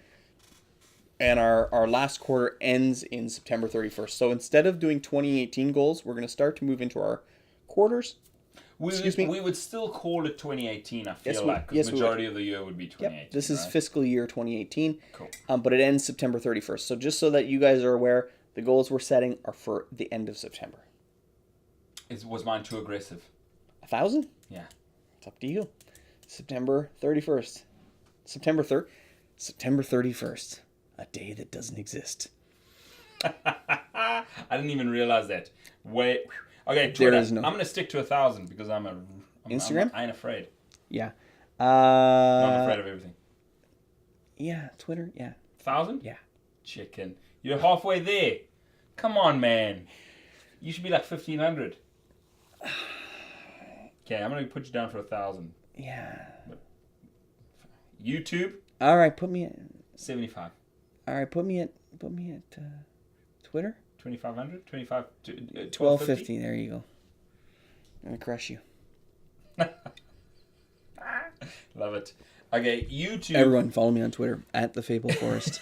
And our last quarter ends in September 31st. So instead of doing 2018 goals, we're going to start to move into our quarters. We would still call it 2018, I feel like, because the majority of the year would be 2018. Yep. This is fiscal year 2018. Cool. But it ends September 31st. So just so that you guys are aware, the goals we're setting are for the end of September. Was mine too aggressive? 1,000? Yeah. It's up to you. September 31st. September 31st. A day that doesn't exist. I didn't even realize that. Wait. Okay, Twitter. I'm going to stick to 1,000 because I'm Instagram? I ain't afraid. Yeah. I'm afraid of everything. Yeah, Twitter, yeah. 1,000? Yeah. Chicken. You're halfway there. Come on, man. You should be like 1,500. Okay, I'm going to put you down for 1,000. Yeah. YouTube? All right, put me at 75. All right, put me at Twitter. 2,500? 25? 1250. There you go. I'm gonna crush you. Love it. Okay, YouTube. Everyone, follow me on Twitter at the Fable Forest.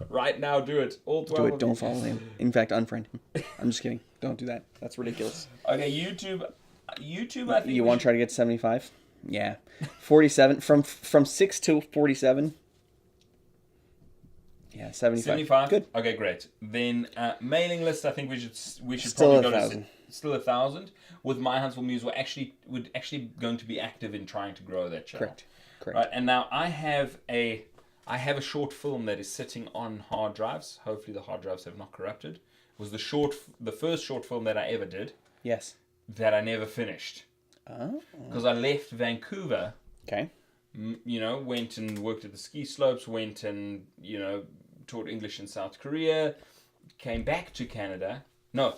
Right now, do it. All 12. Do it. Don't follow him. In fact, unfriend him. I'm just kidding. Don't do that. That's ridiculous. Okay, YouTube. I think you want to try to get 75. Yeah, 47 from 6 to 47. Yeah, 75. 75. Good. Okay, great. Then mailing list. I think we should Still probably go 1,000. to still 1,000. With My Huntsville Muse, we're actually going to be active in trying to grow that channel. Correct. Right, and now I have a short film that is sitting on hard drives. Hopefully the hard drives have not corrupted. It was the first short film that I ever did. Yes. That I never finished. Oh. Because I left Vancouver. Okay. Went and worked at the ski slopes. Went and taught English in South Korea. Came back to Canada. No.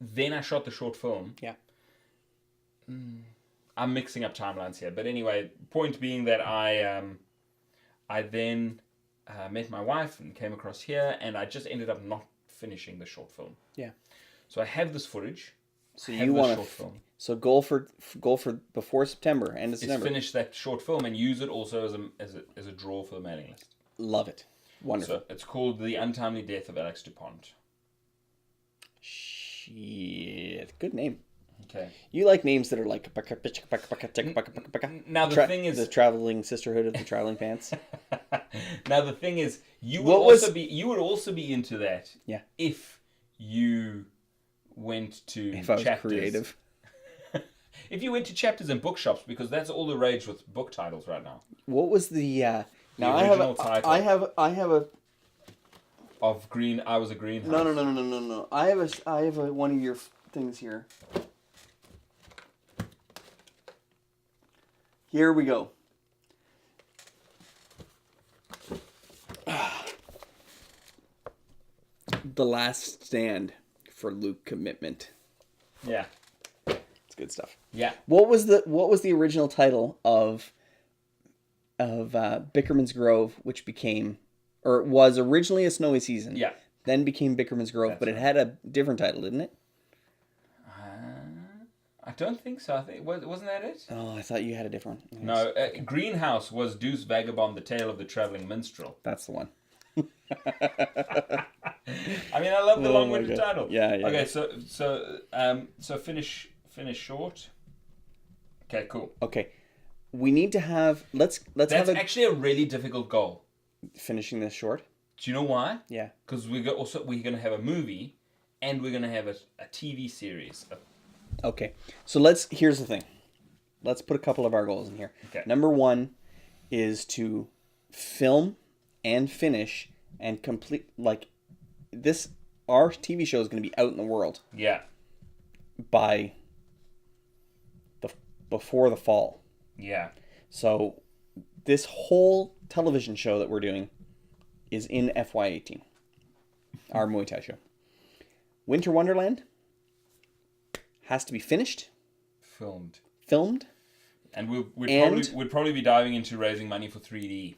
Then I shot the short film. Yeah. I'm mixing up timelines here, but anyway, point being that I then met my wife and came across here, and I just ended up not finishing the short film. Yeah. So I have this footage. So you want to So goal for before September, end of September. Is finish that short film and use it also as a draw for the mailing list. Love it. Wonderful. So it's called The Untimely Death of Alex DuPont. Shit. Good name. Okay. You like names that are like... Now the thing is... The Traveling Sisterhood of the Traveling Pants. Now the thing is, you would also be into that. Yeah. If you went to If I was chapters. creative. If you went to chapters and bookshops, because that's all the rage with book titles right now. What was the... now original title. I have a... Of Green... I was a greenhouse. No. I have a one of your things here. Here we go. The Last Stand for Luke Commitment. Yeah. It's good stuff. Yeah. What was the original title of Bickerman's Grove, which became, or was originally A Snowy Season? Yeah. Then became Bickerman's Grove, That's but it had a different title, didn't it? I don't think so. I think wasn't that it? Oh, I thought you had a different one. No, Greenhouse was Deuce Vagabond, the Tale of the Traveling Minstrel. That's the one. I mean, I love the long-winded title. Yeah. Okay, so finish short. Okay, cool. Okay. We need to have let's That's have actually a really difficult goal. finishing this short. Do you know why? Yeah. Because we're going to have a movie, and we're going to have a TV series. Okay. So here's the thing. Let's put a couple of our goals in here. Okay. Number 1 is to film and finish and complete this. Our TV show is going to be out in the world Yeah. by before the fall. Yeah. So this whole television show that we're doing is in FY18, our Muay Thai show. Winter Wonderland has to be filmed, And we'd probably be diving into raising money for 3D.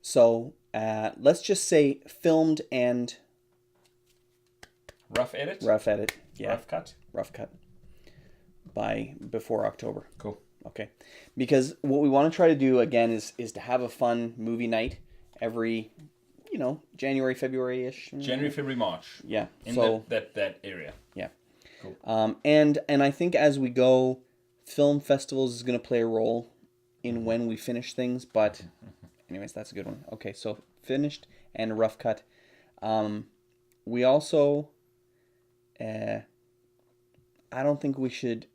So let's just say filmed and Rough edit? Yeah. Rough cut by before October. Cool. Okay. Because what we want to try to do again is to have a fun movie night every, January, February-ish. January, February, March. Yeah. In so that area. yeah. Cool. And I think as we go, film festivals is going to play a role in when we finish things, but anyways, that's a good one. Okay, so finished and a rough cut. We also I don't think we should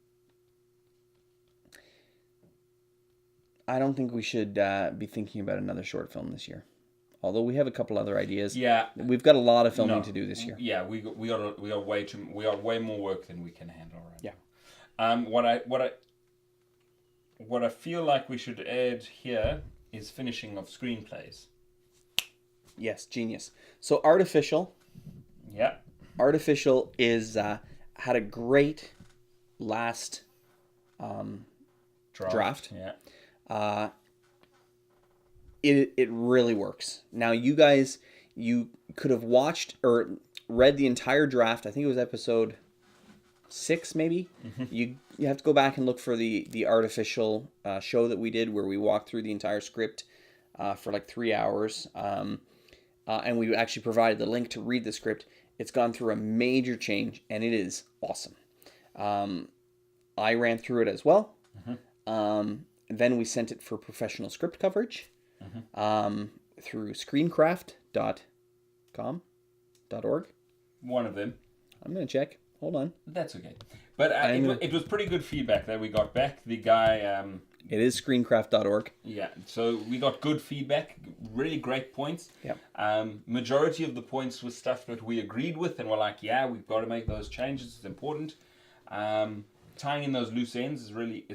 be thinking about another short film this year. Although we have a couple other ideas. Yeah. We've got a lot of filming to do this year. Yeah, we got way more work than we can handle right Yeah. now. What I feel like we should add here is finishing of screenplays. Yes, genius. So Artificial is had a great last draft. Yeah. It really works. Now you could have watched or read the entire draft. I think it was episode 6 maybe. Mm-hmm. You have to go back and look for the Artificial show that we did where we walked through the entire script for like 3 hours. And we actually provided the link to read the script. It's gone through a major change and it is awesome. I ran through it as well. Mm-hmm. Then we sent it for professional script coverage through screencraft.com.org. One of them. I'm going to check. Hold on. That's okay. But it was pretty good feedback that we got back. The guy... It is screencraft.org. Yeah, so we got good feedback, really great points. Yeah. Majority of the points was stuff that we agreed with and we're like, yeah, we've got to make those changes. It's important. Tying in those loose ends is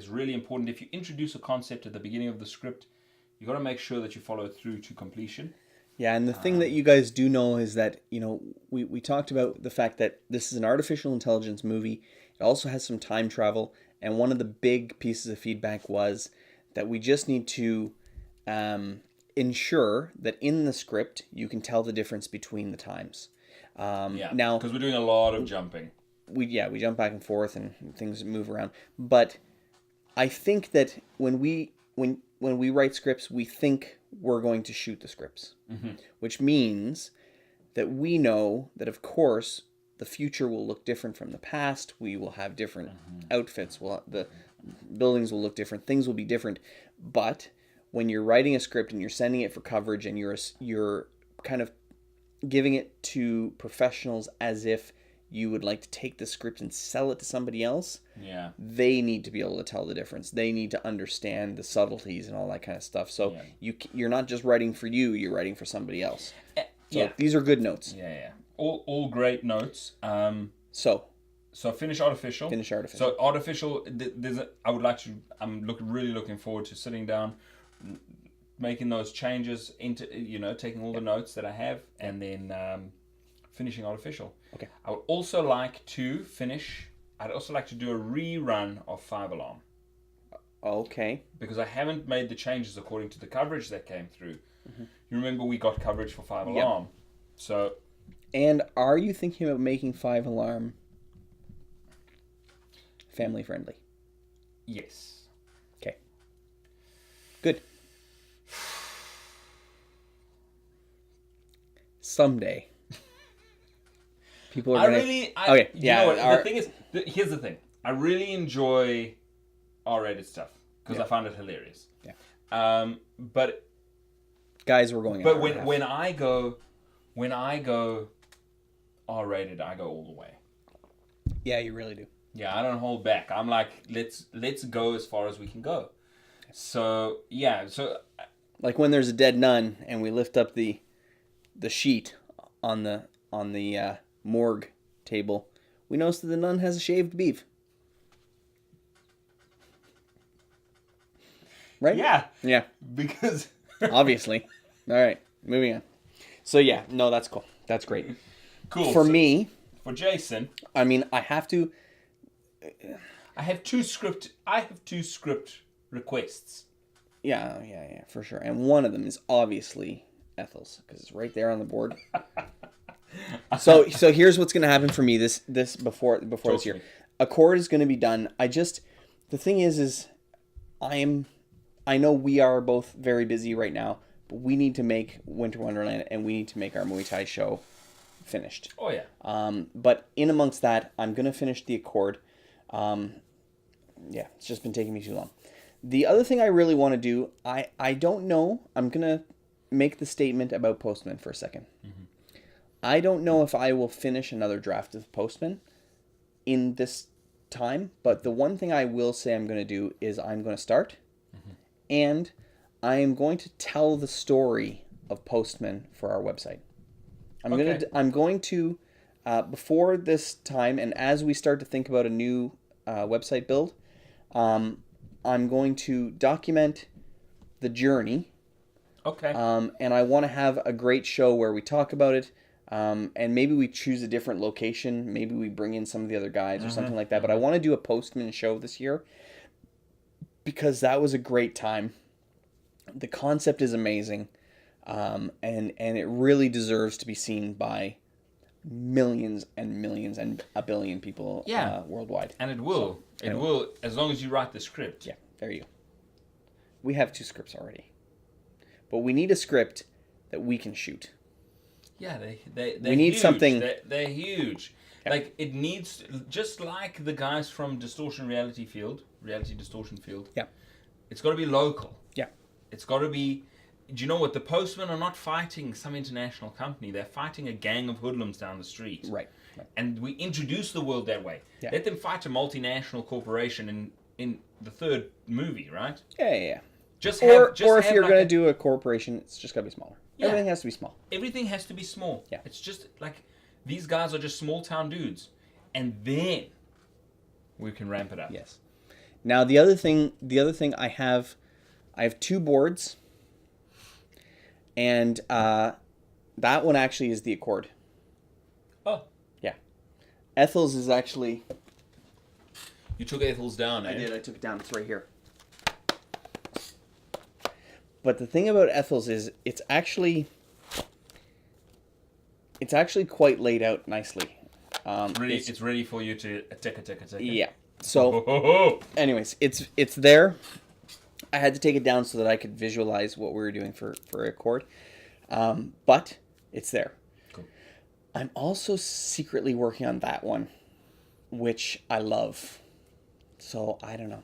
really important. If you introduce a concept at the beginning of the script, you got to make sure that you follow it through to completion. Yeah, and the thing that you guys do know is that, we talked about the fact that this is an artificial intelligence movie. It also has some time travel. And one of the big pieces of feedback was that we just need to ensure that in the script, you can tell the difference between the times. Now, because we're doing a lot of jumping. We jump back and forth and things move around. But I think that when we write scripts, we think we're going to shoot the scripts, which means that we know that, of course, the future will look different from the past. We will have different outfits. The buildings will look different. Things will be different. But when you're writing a script and you're sending it for coverage and you're kind of giving it to professionals as if you would like to take the script and sell it to somebody else, they need to be able to tell the difference. They need to understand the subtleties and all that kind of stuff. So you're not just writing for you, you're writing for somebody else. So these are good notes. Yeah. All great notes. So finish Artificial. So Artificial, I'm really looking forward to sitting down, making those changes into, taking all the notes that I have and then finishing Artificial. Okay. I would also like to do a rerun of 5 Alarm. Okay. Because I haven't made the changes according to the coverage that came through. You remember we got coverage for 5 Alarm. So... And are you thinking about making 5 Alarm family friendly? Yes. Okay. Good. Someday. People are going to... The thing is, here's the thing. I really enjoy R-rated stuff because I found it hilarious. Yeah. But Guys, we're going. But when I go R-rated, I go all the way. Yeah, you really do. Yeah, I don't hold back. I'm like, let's go as far as we can go. So yeah, like when there's a dead nun and we lift up the sheet on the morgue table, we notice that the nun has a shaved beef. Right? Yeah. Yeah. Because obviously. All right, moving on. So yeah, no, that's cool. That's great. Cool. For me, for Jason, I mean, I have two script requests. Yeah, for sure. And one of them is obviously Ethel's because it's right there on the board. So here's what's going to happen for me this before this year. Accord is going to be done. The thing is I know we are both very busy right now, but we need to make Winter Wonderland and we need to make our Muay Thai show finished. Oh yeah. But in amongst that, I'm going to finish the Accord. Yeah, it's just been taking me too long. The other thing I really want to do, I don't know. I'm going to make the statement about Postman for a second. Mm-hmm. I don't know if I will finish another draft of Postman in this time, but the one thing I will say I'm going to do is I'm going to start, mm-hmm. and I am going to tell the story of Postman for our website. I'm going to before this time, and as we start to think about a new website build, I'm going to document the journey. Okay. And I want to have a great show where we talk about it. And maybe we choose a different location. Maybe we bring in some of the other guys or something like that. But I want to do a Postman show this year because that was a great time. The concept is amazing. And it really deserves to be seen by millions and millions and a billion people worldwide. And it will. So, it will, as long as you write the script. Yeah, there you go. We have 2 scripts already. But we need a script that we can shoot. Yeah, we need huge. Something. They're huge. Yeah. Like, it needs, just like the guys from Reality Distortion Field. Yeah. It's got to be local. Yeah. It's got to be, do you know what? The Postmen are not fighting some international company. They're fighting a gang of hoodlums down the street. Right. And we introduce the world that way. Yeah. Let them fight a multinational corporation in the third movie, right? Yeah. Or if you're going to do a corporation, it's just got to be smaller. Yeah. Everything has to be small. Everything has to be small. Yeah. It's just like these guys are just small town dudes. And then we can ramp it up. Yes. Now the other thing I have 2 boards. And that one actually is the Accord. Oh. Yeah. Ethel's is actually... You took Ethel's down, eh? I did. I took it down. It's right here. But the thing about Ethel's is it's actually quite laid out nicely. It's ready for you to take. Yeah. So, anyways, it's there. I had to take it down so that I could visualize what we were doing for Accord. But it's there. Cool. I'm also secretly working on that one, which I love. So, I don't know.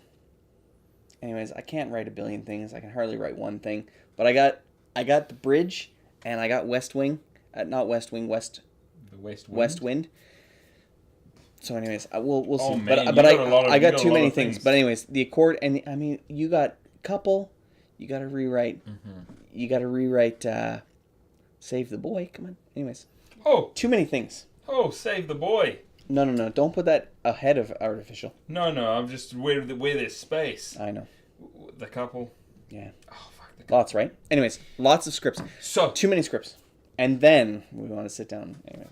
Anyways, I can't write a billion things. I can hardly write one thing. But I got the bridge, and I got West Wind. So, anyways, we'll see. Man, but I got too many things. But anyways, the Accord, and I mean, you got couple. You got to rewrite. Mm-hmm. You got to rewrite. Save the Boy. Come on. Anyways. Oh. Too many things. Oh, Save the Boy. No. Don't put that ahead of artificial. No. I'm just where there's space. I know. The couple. Yeah. Oh, fuck the couple. Lots, right? Anyways, lots of scripts. So. Too many scripts. And then we want to sit down. Anyway.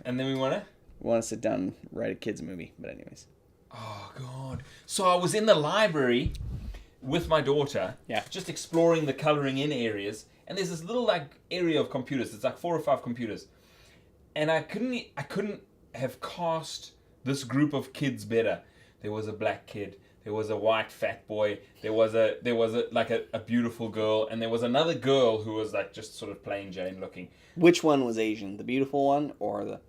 And then we want to? We want to sit down and write a kids movie. But anyways. Oh, God. So I was in the library with my daughter. Yeah. Just exploring the coloring in areas. And there's this little area of computers. It's like 4 or 5 computers. And I couldn't have cast this group of kids better. There was a black kid. There was a white fat boy. There was a beautiful girl. And there was another girl who was like just sort of plain Jane looking. Which one was Asian? The beautiful one or the...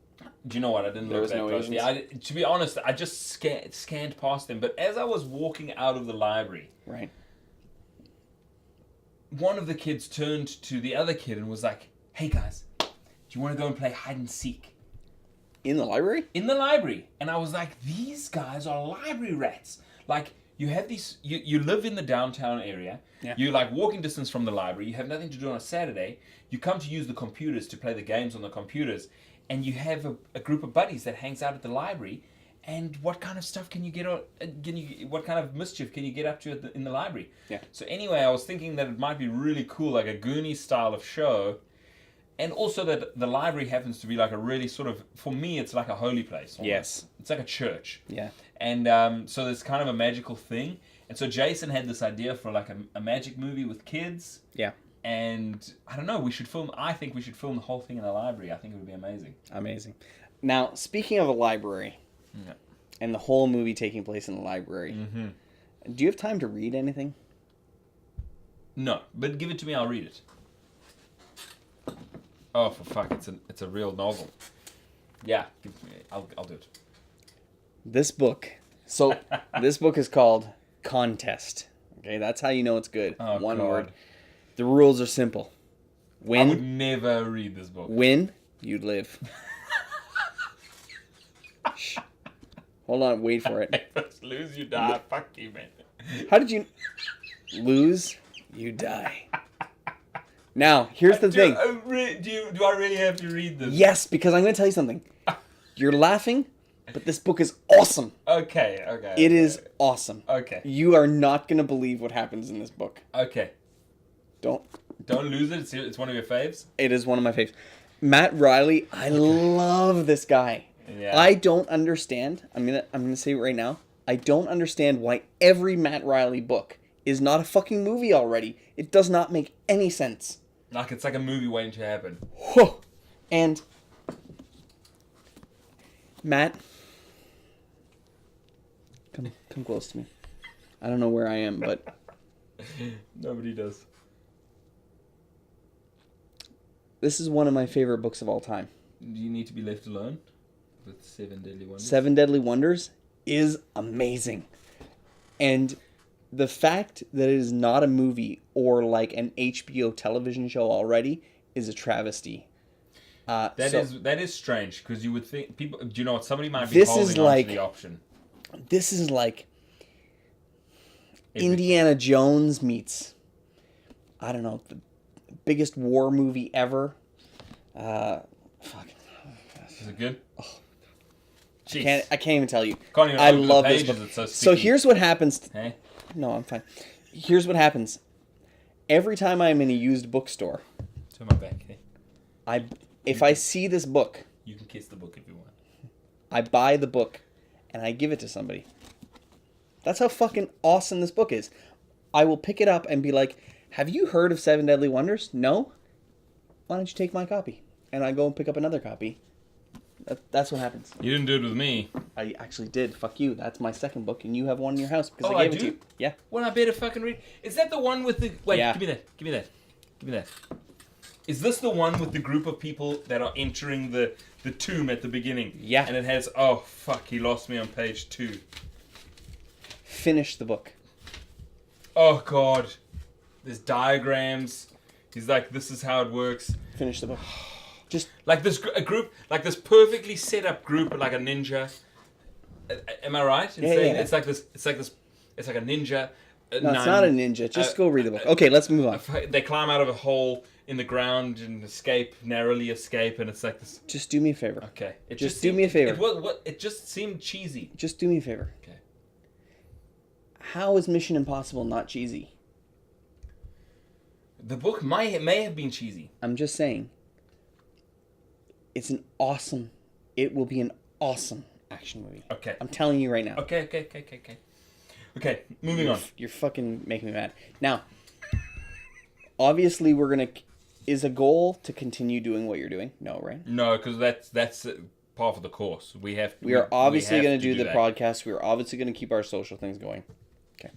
Do you know what? I didn't There look was that no closely. To be honest, I just scanned past them. But as I was walking out of the library, Right. one of the kids turned to the other kid and was like, "Hey guys, do you want to go and play hide and seek?" In the library? In the library. And I was like, these guys are library rats. Like, you have these, you live in the downtown area. Yeah. You're like walking distance from the library. You have nothing to do on a Saturday. You come to use the computers to play the games on the computers. And you have a group of buddies that hangs out at the library. And what kind of stuff can you get on, what kind of mischief can you get up to in the library? Yeah. So anyway, I was thinking that it might be really cool, like a Goonies style of show. And also that the library happens to be like a really sort of, for me, it's like a holy place. Almost. Yes. It's like a church. Yeah. And so there's kind of a magical thing. And so Jason had this idea for like a magic movie with kids. Yeah. And I don't know, I think we should film the whole thing in a library. I think it would be amazing. Amazing. Now, speaking of a library, Yeah. and the whole movie taking place in the library, do you have time to read anything? No, but give it to me, I'll read it. Oh, for fuck, it's a real novel. Yeah, give it to me. I'll do it. This book. So, this book is called Contest. Okay, that's how you know it's good. Oh, One God. word. The rules are simple. I would Win, never read this book. you live. Shh. Hold on, wait for it. First lose, you die. Fuck you, man. How did you lose? You die. Now, here's the thing. Do I really have to read this? Yes, because I'm going to tell you something. You're laughing, but this book is awesome. Okay. It is awesome. Okay. You are not going to believe what happens in this book. Okay. Don't lose it. It's one of your faves. It is one of my faves. Matt Riley, I love this guy. Yeah. I don't understand. I'm gonna say it right now. I don't understand why every Matt Riley book is not a fucking movie already. It does not make any sense. Like it's like a movie waiting to happen. Whew. And Matt, come close to me. I don't know where I am, but Nobody does. this is one of my favorite books of all time. Do you need to be left alone with Seven Deadly Wonders? Seven Deadly Wonders is amazing. And the fact that it is not a movie or like an HBO television show already is a travesty. That is strange because you would think people. Do you know what? Somebody might be This holding is on like- to the option. This is like Indiana Jones meets, I don't know, the biggest war movie ever. Fuck. Is it good? I can't even tell you. Can't even I open the love this pages, book. it's so So sticky. here's what happens. Hey? No, I'm fine. Here's what happens. Every time I'm in a used bookstore, Turn my back. Hey? if I see this book, You can kiss the book if you want. I buy the book and I give it to somebody. That's how fucking awesome this book is. I will pick it up and be like, have you heard of Seven Deadly Wonders? No? Why don't you take my copy? And I go and pick up another copy. That's what happens. You didn't do it with me. I actually did. Fuck you. That's my second book, and you have one in your house because Oh, I gave I it to do? you. Yeah. Well, I better fucking read. Is that the one with the? Wait, Yeah. give me that. Give me that. Give me that. Is this the one with the group of people that are entering the tomb at the beginning? Yeah. And it has. Oh fuck! He lost me on page 2. Finish the book. Oh god. There's diagrams. He's like, this is how it works. Finish the book. Just Like this a group, like this perfectly set up group, like a ninja. Am I right in saying yeah. it's like this? It's like this. It's like a ninja. no, it's not a ninja. Just go read the book. Okay, let's move on. They climb out of a hole in the ground and narrowly escape, and it's like this. Just do me a favor. Okay, it Just do me a favor. It just seemed cheesy. Just do me a favor. Okay. How is Mission Impossible not cheesy? The book may have been cheesy. I'm just saying. It's an awesome. It will be an awesome action movie. Okay. I'm telling you right now. Okay. Okay, moving on. You're fucking making me mad. Now, obviously, is a goal to continue doing what you're doing? No, right? No, because that's part of the course. We are obviously going to do the that. podcast. We are obviously going to keep our social things going. Okay.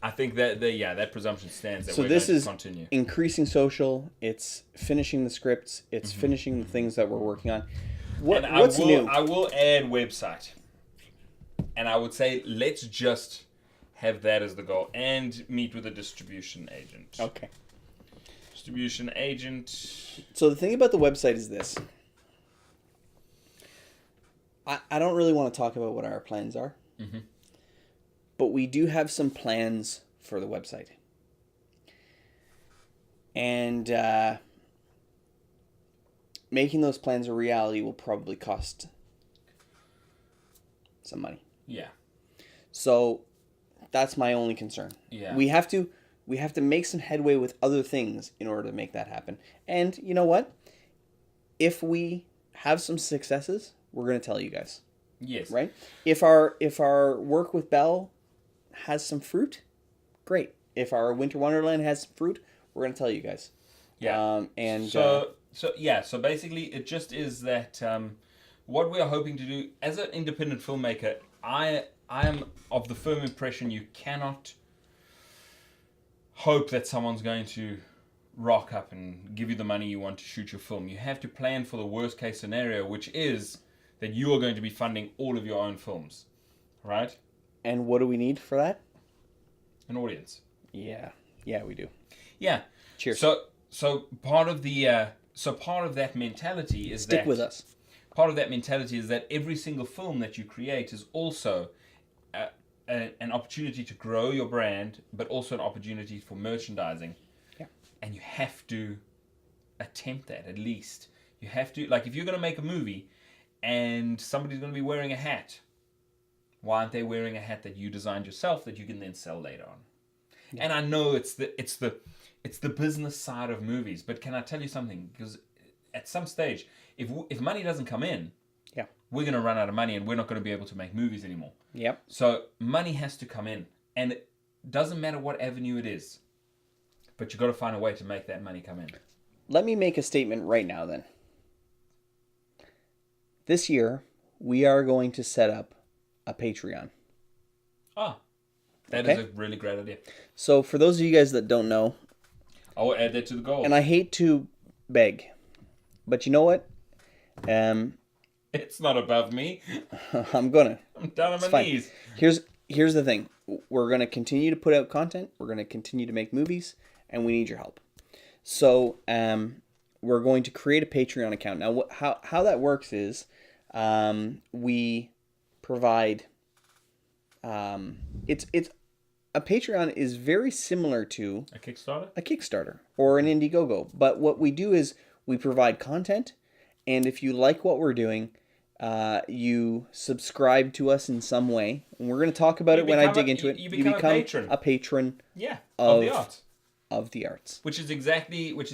I think that that presumption stands that So we're this going is to continue. increasing social. It's finishing the scripts. It's finishing the things that we're working on. What's new? I will add website. And I would say let's just have that as the goal and meet with a distribution agent. Okay. Distribution agent. So the thing about the website is this. I don't really want to talk about what our plans are. Mm-hmm. But we do have some plans for the website. And making those plans a reality will probably cost some money. Yeah. So that's my only concern. Yeah. We have to make some headway with other things in order to make that happen. And you know what? If we have some successes, we're going to tell you guys. Yes. Right? If our work with Bell has some fruit, great. If our Winter Wonderland has some fruit, we're going to tell you guys. Yeah. So basically it just is that what we are hoping to do as an independent filmmaker, I am of the firm impression you cannot hope that someone's going to rock up and give you the money you want to shoot your film. You have to plan for the worst case scenario, which is that you are going to be funding all of your own films, right? And what do we need for that? An audience. Yeah, we do. Yeah. Cheers. So part of that mentality is Stick with us. Part of that mentality is that every single film that you create is also an opportunity to grow your brand, but also an opportunity for merchandising. Yeah. And you have to attempt that at least. You have to, like, if you're going to make a movie and somebody's going to be wearing a hat, why aren't they wearing a hat that you designed yourself that you can then sell later on? Yeah. And I know it's the business side of movies, but can I tell you something? Because at some stage, if money doesn't come in, yeah, we're going to run out of money and we're not going to be able to make movies anymore. Yep. So money has to come in, and it doesn't matter what avenue it is, but you've got to find a way to make that money come in. Let me make a statement right now then. This year, we are going to set up a Patreon. That is a really great idea. So for those of you guys that don't know, I will add that to the goal. and I hate to beg, but you know what? It's not above me. I'm down on my knees. Here's the thing. We're going to continue to put out content. We're going to continue to make movies, and we need your help. So we're going to create a Patreon account. Now, how that works is we provide... it's a Patreon is very similar to a Kickstarter or an Indiegogo. But what we do is we provide content, and if you like what we're doing, you subscribe to us in some way. And we're going to talk about it when I dig into it. You become a patron. Yeah, of the arts. Of the arts. Which is exactly what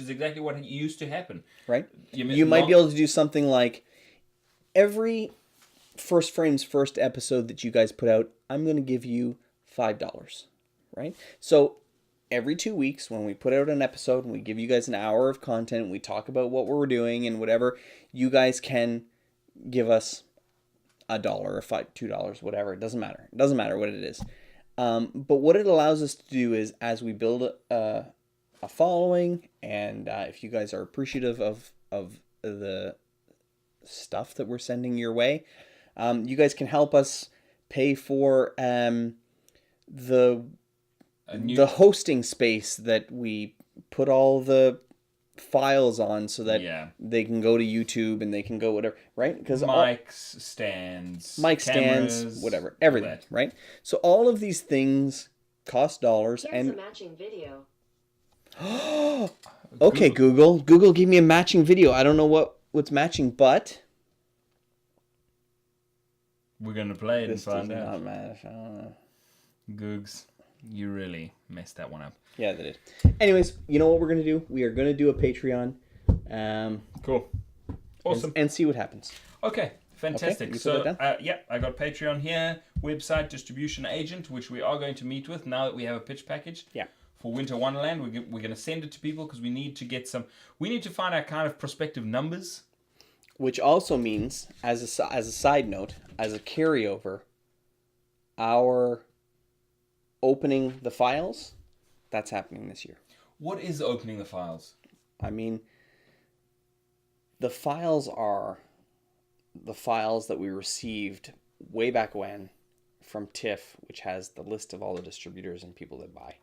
used to happen. Right? You might be able to do something like every First Frames first episode that you guys put out, I'm going to give you $5, right? So every 2 weeks when we put out an episode and we give you guys an hour of content and we talk about what we're doing and whatever, you guys can give us $1 or $2, whatever. It doesn't matter. It doesn't matter what it is. But what it allows us to do is, as we build a following, and if you guys are appreciative of the stuff that we're sending your way, you guys can help us pay for the hosting space that we put all the files on, so that they can go to YouTube and they can go whatever, right? Because stands, whatever, everything, right? So all of these things cost dollars. Here's a matching video. Okay, Google, give me a matching video. I don't know what's matching, but we're gonna play it and find out. out. Match. I don't know. Googs, you really messed that one up. Yeah, they did. Anyways, you know what we're gonna do? We are gonna do a Patreon. Cool. Awesome. And see what happens. Okay, fantastic. Okay, so, I got Patreon here, website, distribution agent, which we are going to meet with now that we have a pitch package. Yeah. For Winter Wonderland, we're going to send it to people because we need to get we need to find our kind of prospective numbers. Which also means, as a side note, as a carryover, our opening the files, that's happening this year. What is opening the files? I mean, the files are the files that we received way back when from TIFF, which has the list of all the distributors and people that buy.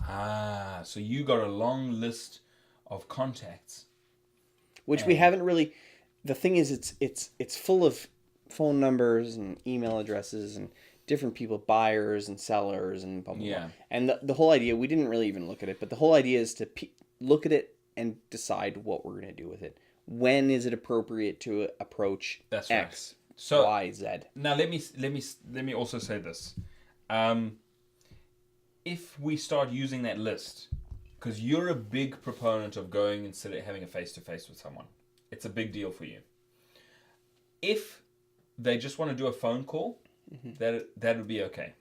Ah, so you got a long list of contacts. Which we haven't really... The thing is, it's full of phone numbers and email addresses and different people, buyers and sellers and blah, blah, blah. And the whole idea, we didn't really even look at it, but the whole idea is to look at it and decide what we're going to do with it. When is it appropriate to approach X, right. So, Y, Z? Now let me also say this. If we start using that list, because you're a big proponent of going and having a face-to-face with someone, it's a big deal for you. If they just want to do a phone call, that would be okay.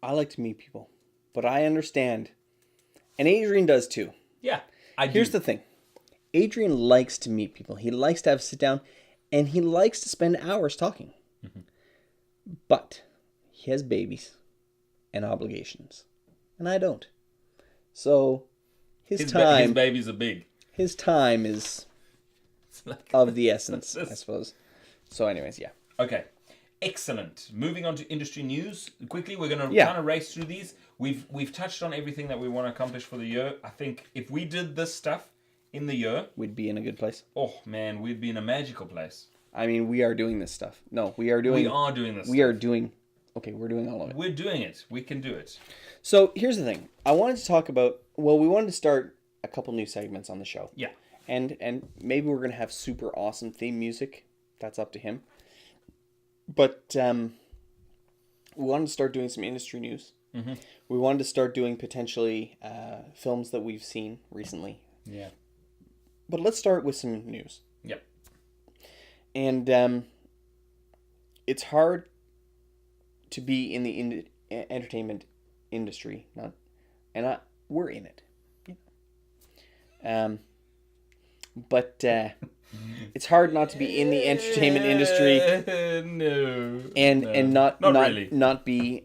I like to meet people, but I understand, and Adrian does too. Yeah, Here's the thing. Adrian likes to meet people. He likes to have a sit down, and he likes to spend hours talking. But he has babies and obligations, and I don't. So his babies are big. His time is of the essence, I suppose. So anyways, yeah. Okay. Excellent. Moving on to industry news. Quickly, we're going to kind of race through these. We've touched on everything that we want to accomplish for the year. I think if we did this stuff in the year, we'd be in a good place. Oh man, we'd be in a magical place. I mean, we are doing this stuff. No, we are doing this. We're doing all of it. We're doing it. We can do it. So here's the thing. I wanted to talk about, we wanted to start a couple new segments on the show. Yeah. And maybe we're going to have super awesome theme music. That's up to him. But we wanted to start doing some industry news. We wanted to start doing potentially films that we've seen recently. Yeah. But let's start with some news. Yep. And it's hard to be in the entertainment industry, we're in it. But it's hard not to be in the entertainment industry. And not be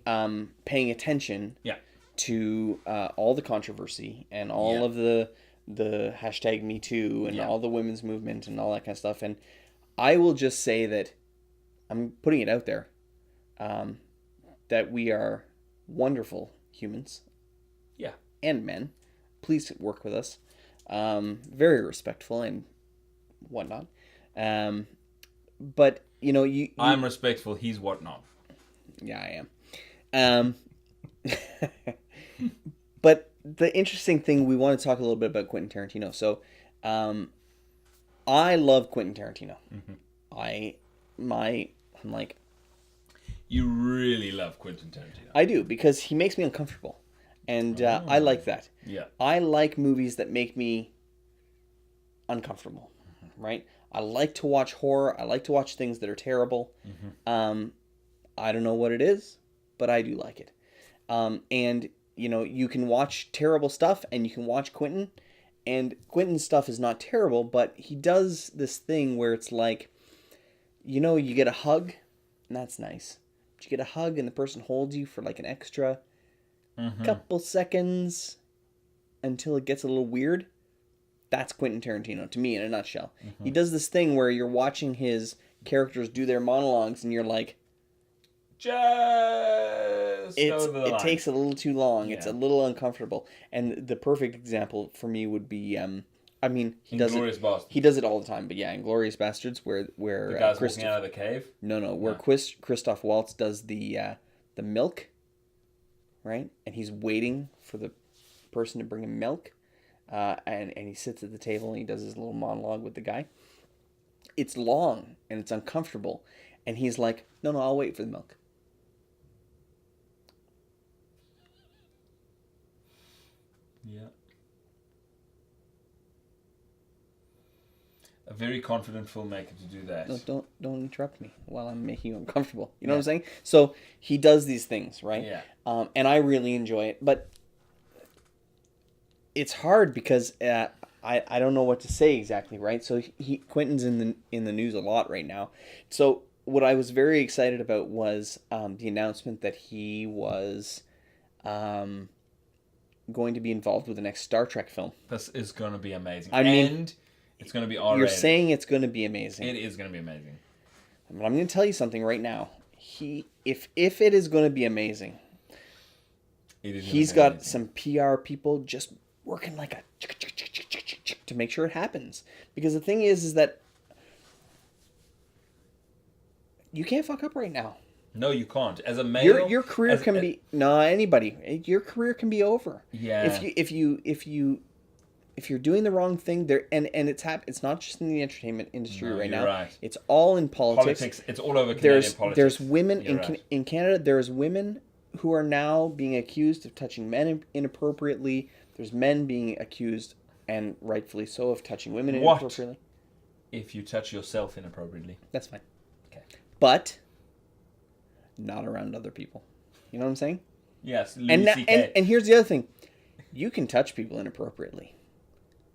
paying attention to all the controversy and all of the hashtag Me Too and all the women's movement and all that kind of stuff. And I will just say that I'm putting it out there that we are wonderful humans. Yeah. And men. Please work with us. Very respectful and whatnot. But, I'm respectful. He's whatnot. Yeah, I am. But the interesting thing, we want to talk a little bit about Quentin Tarantino. So, I love Quentin Tarantino. I'm like... You really love Quentin Tarantino. I do, because he makes me uncomfortable. And I like that. Yeah. I like movies that make me uncomfortable, right? I like to watch horror. I like to watch things that are terrible. I don't know what it is, but I do like it. And, you can watch terrible stuff and you can watch Quentin. And Quentin's stuff is not terrible, but he does this thing where it's like, you get a hug, and that's nice. But you get a hug and the person holds you for like an extra couple seconds until it gets a little weird. That's Quentin Tarantino, to me, in a nutshell. He does this thing where you're watching his characters do their monologues and you're like, it takes a little too long. Yeah. It's a little uncomfortable. And the perfect example for me would be, he does it all the time. But yeah, Inglourious Bastards, where the guy's walking out of the cave. Where Christoph Waltz does the milk, right? And he's waiting for the person to bring him milk, and he sits at the table and he does his little monologue with the guy. It's long and it's uncomfortable, and he's like, "No, I'll wait for the milk." Yeah. A very confident filmmaker to do that. No, don't interrupt me while I'm making you uncomfortable. You know what I'm saying? So he does these things, right? Yeah. And I really enjoy it, but it's hard because I don't know what to say exactly, right? So Quentin's in the news a lot right now. So what I was very excited about was the announcement that he was going to be involved with the next Star Trek film. This is going to be amazing. I mean, and it's going to be R-rated. You're saying it's going to be amazing. It is going to be amazing. But I'm going to tell you something right now. If it is going to be amazing, he's got some PR people just working like a to make sure it happens. Because the thing is that you can't fuck up right now. No, you can't. As a male, your career can be anybody. Your career can be over. Yeah. If you're doing the wrong thing there, and it's not just in the entertainment industry right now. Right. It's all in politics. It's all over Canadian politics. There's women in Canada. There's women who are now being accused of touching men inappropriately. There's men being accused, and rightfully so, of touching women inappropriately. If you touch yourself inappropriately, that's fine. Okay. But not around other people. You know what I'm saying? Yes. And here's the other thing. You can touch people inappropriately.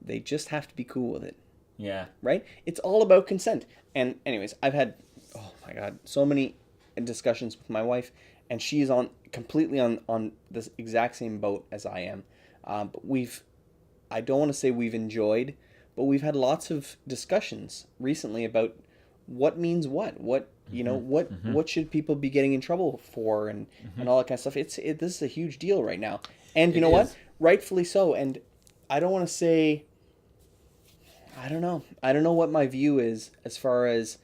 They just have to be cool with it. Yeah. Right? It's all about consent. And anyways, I've had, oh my God, so many discussions with my wife, and she's completely on this exact same boat as I am. But I don't want to say we've enjoyed, but we've had lots of discussions recently about what means what what should people be getting in trouble for, and all that kind of stuff. This is a huge deal right now. And you know what? Rightfully so. And I don't want to say, I don't know what my view is as far as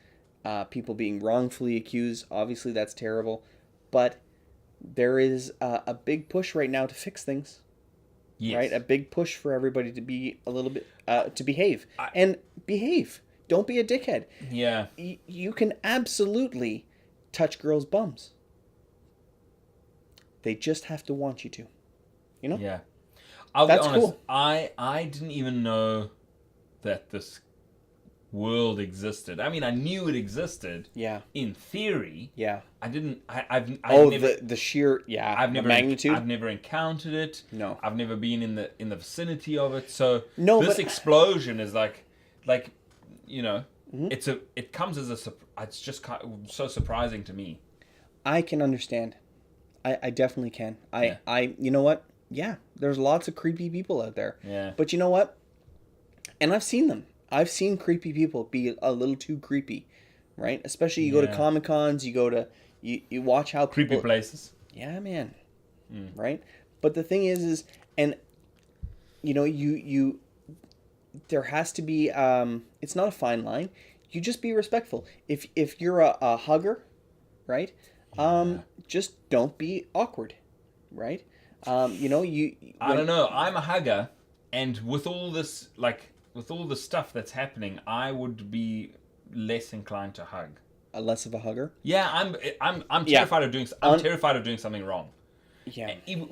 people being wrongfully accused. Obviously, that's terrible. But there is a big push right now to fix things. Yes. Right? A big push for everybody to be a little bit, to behave. And behave. Don't be a dickhead. Yeah. You can absolutely touch girls' bums. They just have to want you to. You know? Yeah. I'll be honest, cool. I didn't even know that this world existed. I mean, I knew it existed. Yeah. In theory. Yeah. I didn't. The sheer the magnitude. I've never encountered it. No. I've never been in the vicinity of it. So this explosion is like you know, it comes as it's just so surprising to me. I can understand. I definitely can. You know what? Yeah, there's lots of creepy people out there. Yeah. But you know what? And I've seen them. I've seen creepy people be a little too creepy, right? Especially you go to Comic-Cons, you go to you watch how creepy places. Yeah, man. Right? But the thing is and you know, you there has to be it's not a fine line. You just be respectful. If you're a hugger, right? Just don't be awkward, right? You know, I don't know. I'm a hugger, and with all this, with all the stuff that's happening, I would be less inclined to hug. Less of a hugger? Yeah, I'm terrified of doing. I'm terrified of doing something wrong. Yeah. Even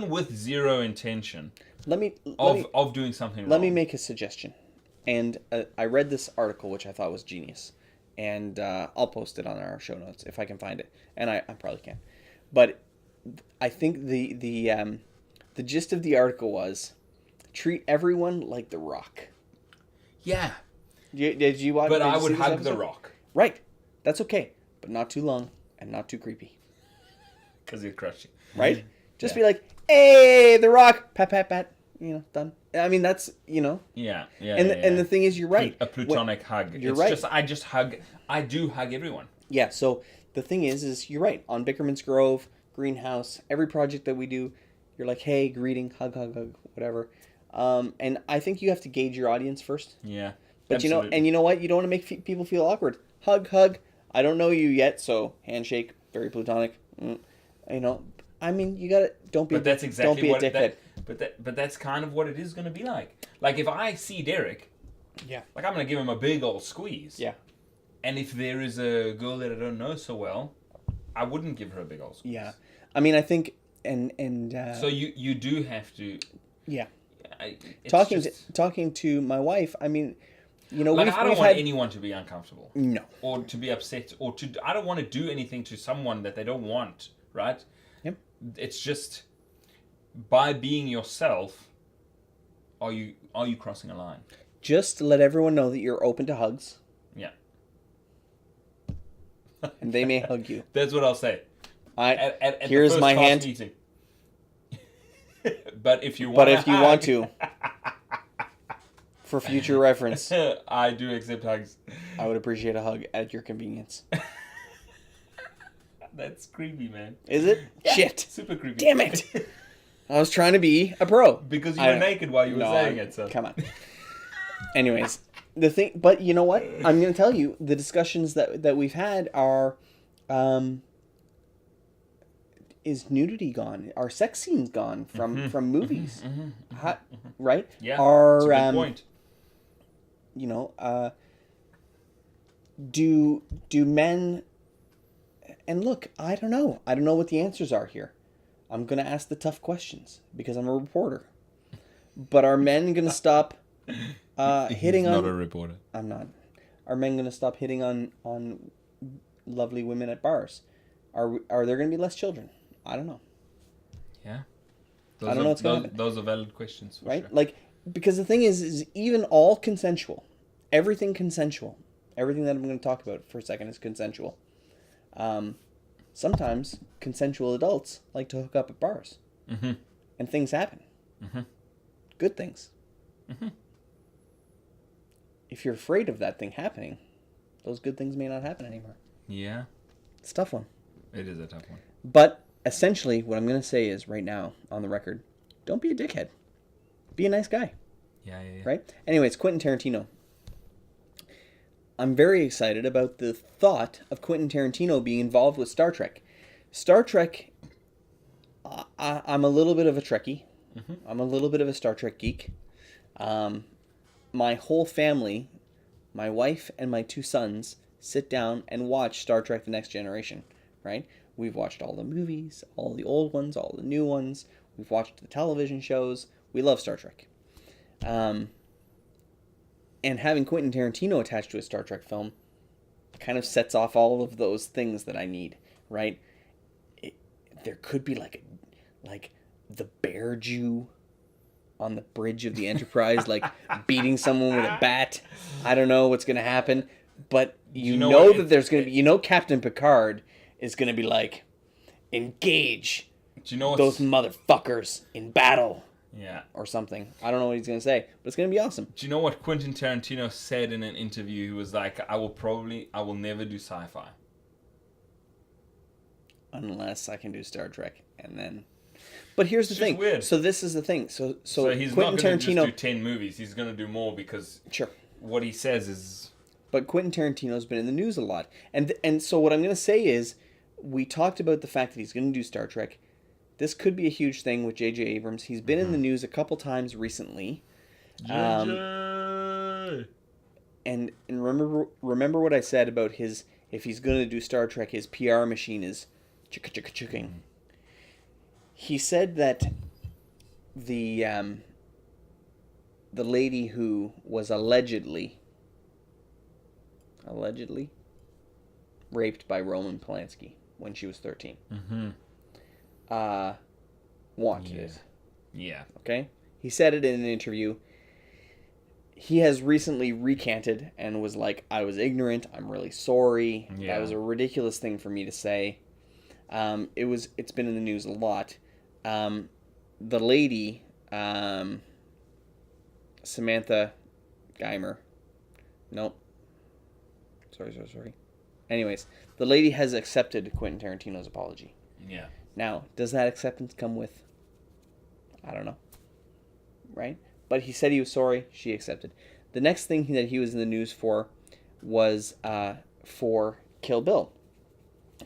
with zero intention. Let me doing something wrong. Let me make a suggestion, and I read this article which I thought was genius, and I'll post it on our show notes if I can find it, and I probably can, but. I think the gist of the article was treat everyone like The Rock. Yeah. Did you watch? But I would hug The Rock. Right. That's okay, but not too long and not too creepy. Because he'd crush you. Right. Just be like, hey, The Rock, pat pat pat. You know, done. I mean, that's Yeah. And the thing is, you're right. A platonic hug. You're right. I just hug. I do hug everyone. Yeah. So the thing is you're right. On Bickerman's Grove, Greenhouse, every project that we do, you're like, hey, greeting, hug, whatever. And I think you have to gauge your audience first. Yeah. But absolutely. you know what? You don't want to make people feel awkward. Hug. I don't know you yet, so handshake, very platonic. You know, I mean, you gotta don't be. But that's exactly don't be what a dickhead. But that's kind of what it is going to be like. Like if I see Derek, like I'm going to give him a big old squeeze. Yeah. And if there is a girl that I don't know so well, I wouldn't give her a big old squeeze. Yeah, I mean, I think, and so you do have to. Yeah. Talking to my wife, I mean, you know, I don't want anyone to be uncomfortable. No. Or to be upset, I don't want to do anything to someone that they don't want, right? Yep. It's just by being yourself, are you crossing a line? Just to let everyone know that you're open to hugs. Yeah. And they may hug you. That's what I'll say. Here's my hand. Meeting. But if you want, But if you want to, for future reference, I do accept hugs. I would appreciate a hug at your convenience. That's creepy, man. Is it? Yeah, Shit. super creepy. Damn it. I was trying to be a pro. Because you were naked while you were saying it. So come on. Anyways, but you know what? I'm going to tell you, the discussions that we've had are, is nudity gone? Are sex scenes gone from movies? Right? Yeah. Are, that's a good point. You know, do men? And look, I don't know. I don't know what the answers are here. I'm going to ask the tough questions because I'm a reporter. But are men going to stop hitting on... He's not a reporter. I'm not. Are men going to stop hitting on lovely women at bars? Are there going to be less children? I don't know. Yeah. I don't know what's going to happen. Those are valid questions, for right? sure. Like, because the thing is even all consensual. Everything consensual. Everything that I'm going to talk about for a second is consensual. Sometimes consensual adults like to hook up at bars. Mm-hmm. And things happen. Mm-hmm. Good things. Mm-hmm. If you're afraid of that thing happening, those good things may not happen anymore. Yeah. It's a tough one. It is a tough one. But essentially, what I'm going to say is right now, on the record, don't be a dickhead. Be a nice guy. Yeah. Right? Anyways, Quentin Tarantino. I'm very excited about the thought of Quentin Tarantino being involved with Star Trek. Star Trek, I'm a little bit of a Trekkie. Mm-hmm. I'm a little bit of a Star Trek geek. My whole family, my wife and my 2 sons, sit down and watch Star Trek The Next Generation, right? We've watched all the movies, all the old ones, all the new ones. We've watched the television shows. We love Star Trek. And having Quentin Tarantino attached to a Star Trek film kind of sets off all of those things that I need, right? There could be like the bear Jew on the bridge of the Enterprise, like beating someone with a bat. I don't know what's going to happen, but you know that there's going to be, Captain Picard is going to be like, engage those motherfuckers in battle. Yeah. Or something. I don't know what he's going to say, but it's going to be awesome. Do you know what Quentin Tarantino said in an interview? He was like, I will never do sci-fi. Unless I can do Star Trek. And then... But here's the thing. Weird. So this is the thing. So he's Quentin not going to Tarantino... just do 10 movies. He's going to do more because sure. What he says is... But Quentin Tarantino's been in the news a lot. And so what I'm going to say is, we talked about the fact that he's going to do Star Trek. This could be a huge thing with J.J. Abrams. He's been in the news a couple times recently. JJ! And remember what I said about if he's going to do Star Trek, his PR machine is chicka-chicka-chicking. He said that the lady who was allegedly raped by Roman Polanski when she was 13. Mm-hmm. Wanted it. Yeah. Okay? He said it in an interview. He has recently recanted and was like, I was ignorant. I'm really sorry. Yeah. That was a ridiculous thing for me to say. It's been in the news a lot. The lady, Samantha Geimer. Nope. Sorry. Anyways, the lady has accepted Quentin Tarantino's apology. Yeah. Now, does that acceptance come with... I don't know. Right? But he said he was sorry. She accepted. The next thing that he was in the news for was for Kill Bill.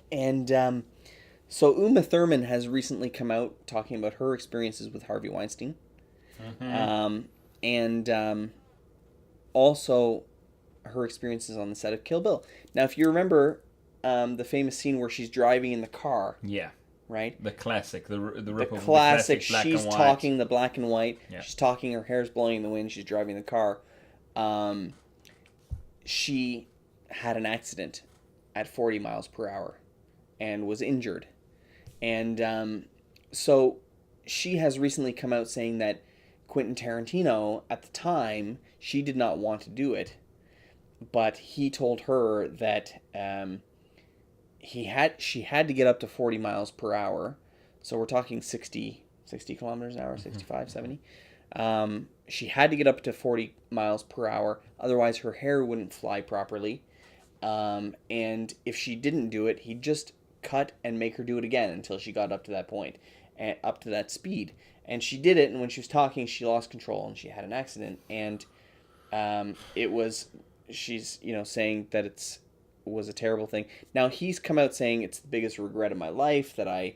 And so Uma Thurman has recently come out talking about her experiences with Harvey Weinstein. Mm-hmm. And also her experiences on the set of Kill Bill. Now, if you remember the famous scene where she's driving in the car... Yeah. Right? The classic, the rip of the classic black she's and white. Talking the black and white. Yeah. She's talking, her hair's blowing in the wind, she's driving the car. She had an accident at 40 miles per hour and was injured. And so she has recently come out saying that Quentin Tarantino, at the time, she did not want to do it. But he told her that... she had to get up to 40 miles per hour. So we're talking 60 60 kilometers an hour, 65, 70. She had to get up to 40 miles per hour. Otherwise, her hair wouldn't fly properly. And if she didn't do it, he'd just cut and make her do it again until she got up to that point, and up to that speed. And she did it, and when she was talking, she lost control, and she had an accident. And she's, saying that it was a terrible thing. Now, he's come out saying it's the biggest regret of my life, that I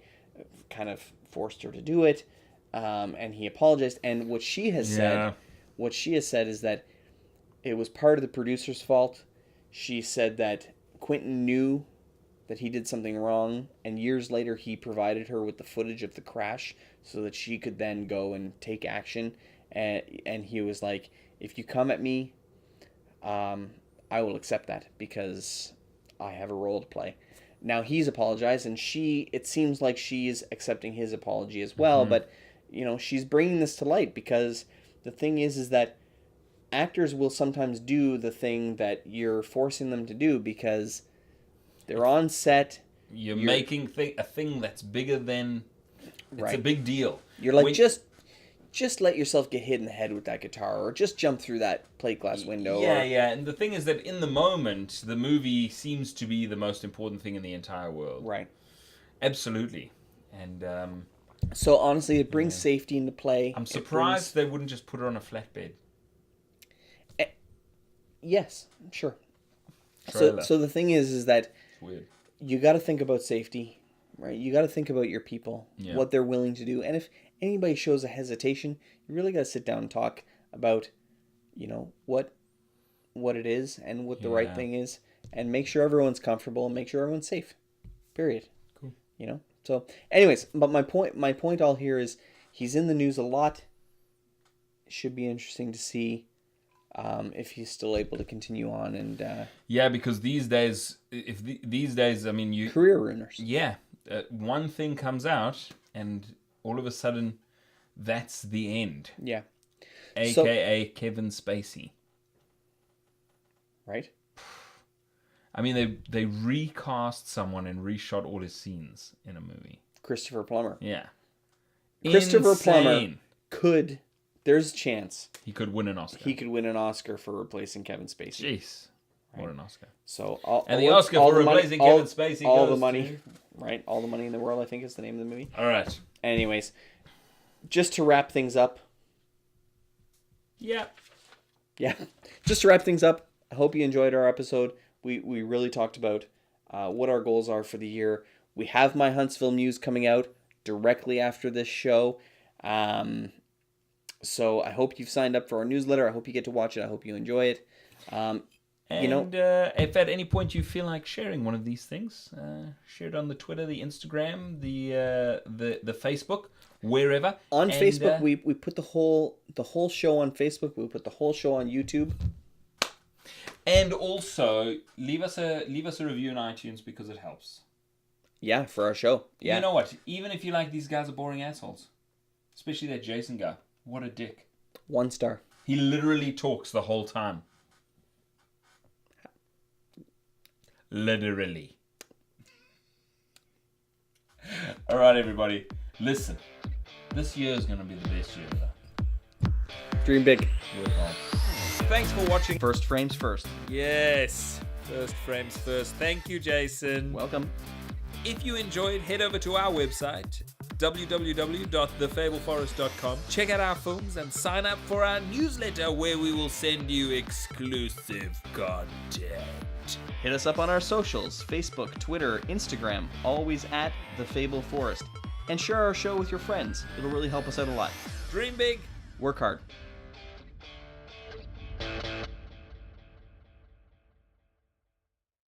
kind of forced her to do it. And he apologized. And what she has said is that it was part of the producer's fault. She said that Quentin knew that he did something wrong, and years later he provided her with the footage of the crash so that she could then go and take action. And he was like, if you come at me, I will accept that because I have a role to play. Now he's apologized, and it seems like she's accepting his apology as well, but she's bringing this to light because the thing is that actors will sometimes do the thing that you're forcing them to do because they're on set. You're making a thing that's bigger than... It's a big deal. You're like, just let yourself get hit in the head with that guitar, or just jump through that plate glass window. Yeah. And the thing is that in the moment, the movie seems to be the most important thing in the entire world. Right. Absolutely. And... so honestly, it brings safety into play. I'm surprised they wouldn't just put her on a flatbed. Yes, sure. So the thing is that it's weird. You got to think about safety, right? You got to think about your people, what they're willing to do, and if anybody shows a hesitation, you really got to sit down and talk about, what it is and what the right thing is, and make sure everyone's comfortable and make sure everyone's safe. Period. Cool. So, anyways, but my point all here is he's in the news a lot. It should be interesting to see if he's still able to continue on and because these days, I mean, you career ruiners. Yeah, one thing comes out, and all of a sudden, that's the end. Yeah, AKA Kevin Spacey. Right. I mean, they recast someone and reshot all his scenes in a movie. Christopher Plummer. Yeah. Christopher Plummer could. There's a chance he could win an Oscar. He could win an Oscar for replacing Kevin Spacey. Jeez, what an Oscar! So the Oscar for replacing Kevin Spacey all goes the money, to... right? All the money in the world, I think, is the name of the movie. All right. Anyways, just to wrap things up. Yeah. Just to wrap things up. I hope you enjoyed our episode. We really talked about what our goals are for the year. We have my Huntsville Muse coming out directly after this show. So I hope you've signed up for our newsletter. I hope you get to watch it. I hope you enjoy it. If at any point you feel like sharing one of these things, share it on the Twitter, the Instagram, the Facebook, wherever. On Facebook, we put the whole show on Facebook. We put the whole show on YouTube. And also leave us a review on iTunes because it helps. Yeah, for our show. Yeah. You know what? Even if you like these guys are boring assholes, especially that Jason guy. What a dick. 1 star. He literally talks the whole time. Literally. All right, everybody. Listen. This year is going to be the best year ever. Dream big. Work hard. Thanks for watching. First frames first. Yes. First frames first. Thank you, Jason. Welcome. If you enjoyed, head over to our website, www.thefableforest.com. Check out our films and sign up for our newsletter where we will send you exclusive content. Hit us up on our socials, Facebook, Twitter, Instagram, always at The Fable Forest. And share our show with your friends. It'll really help us out a lot. Dream big. Work hard.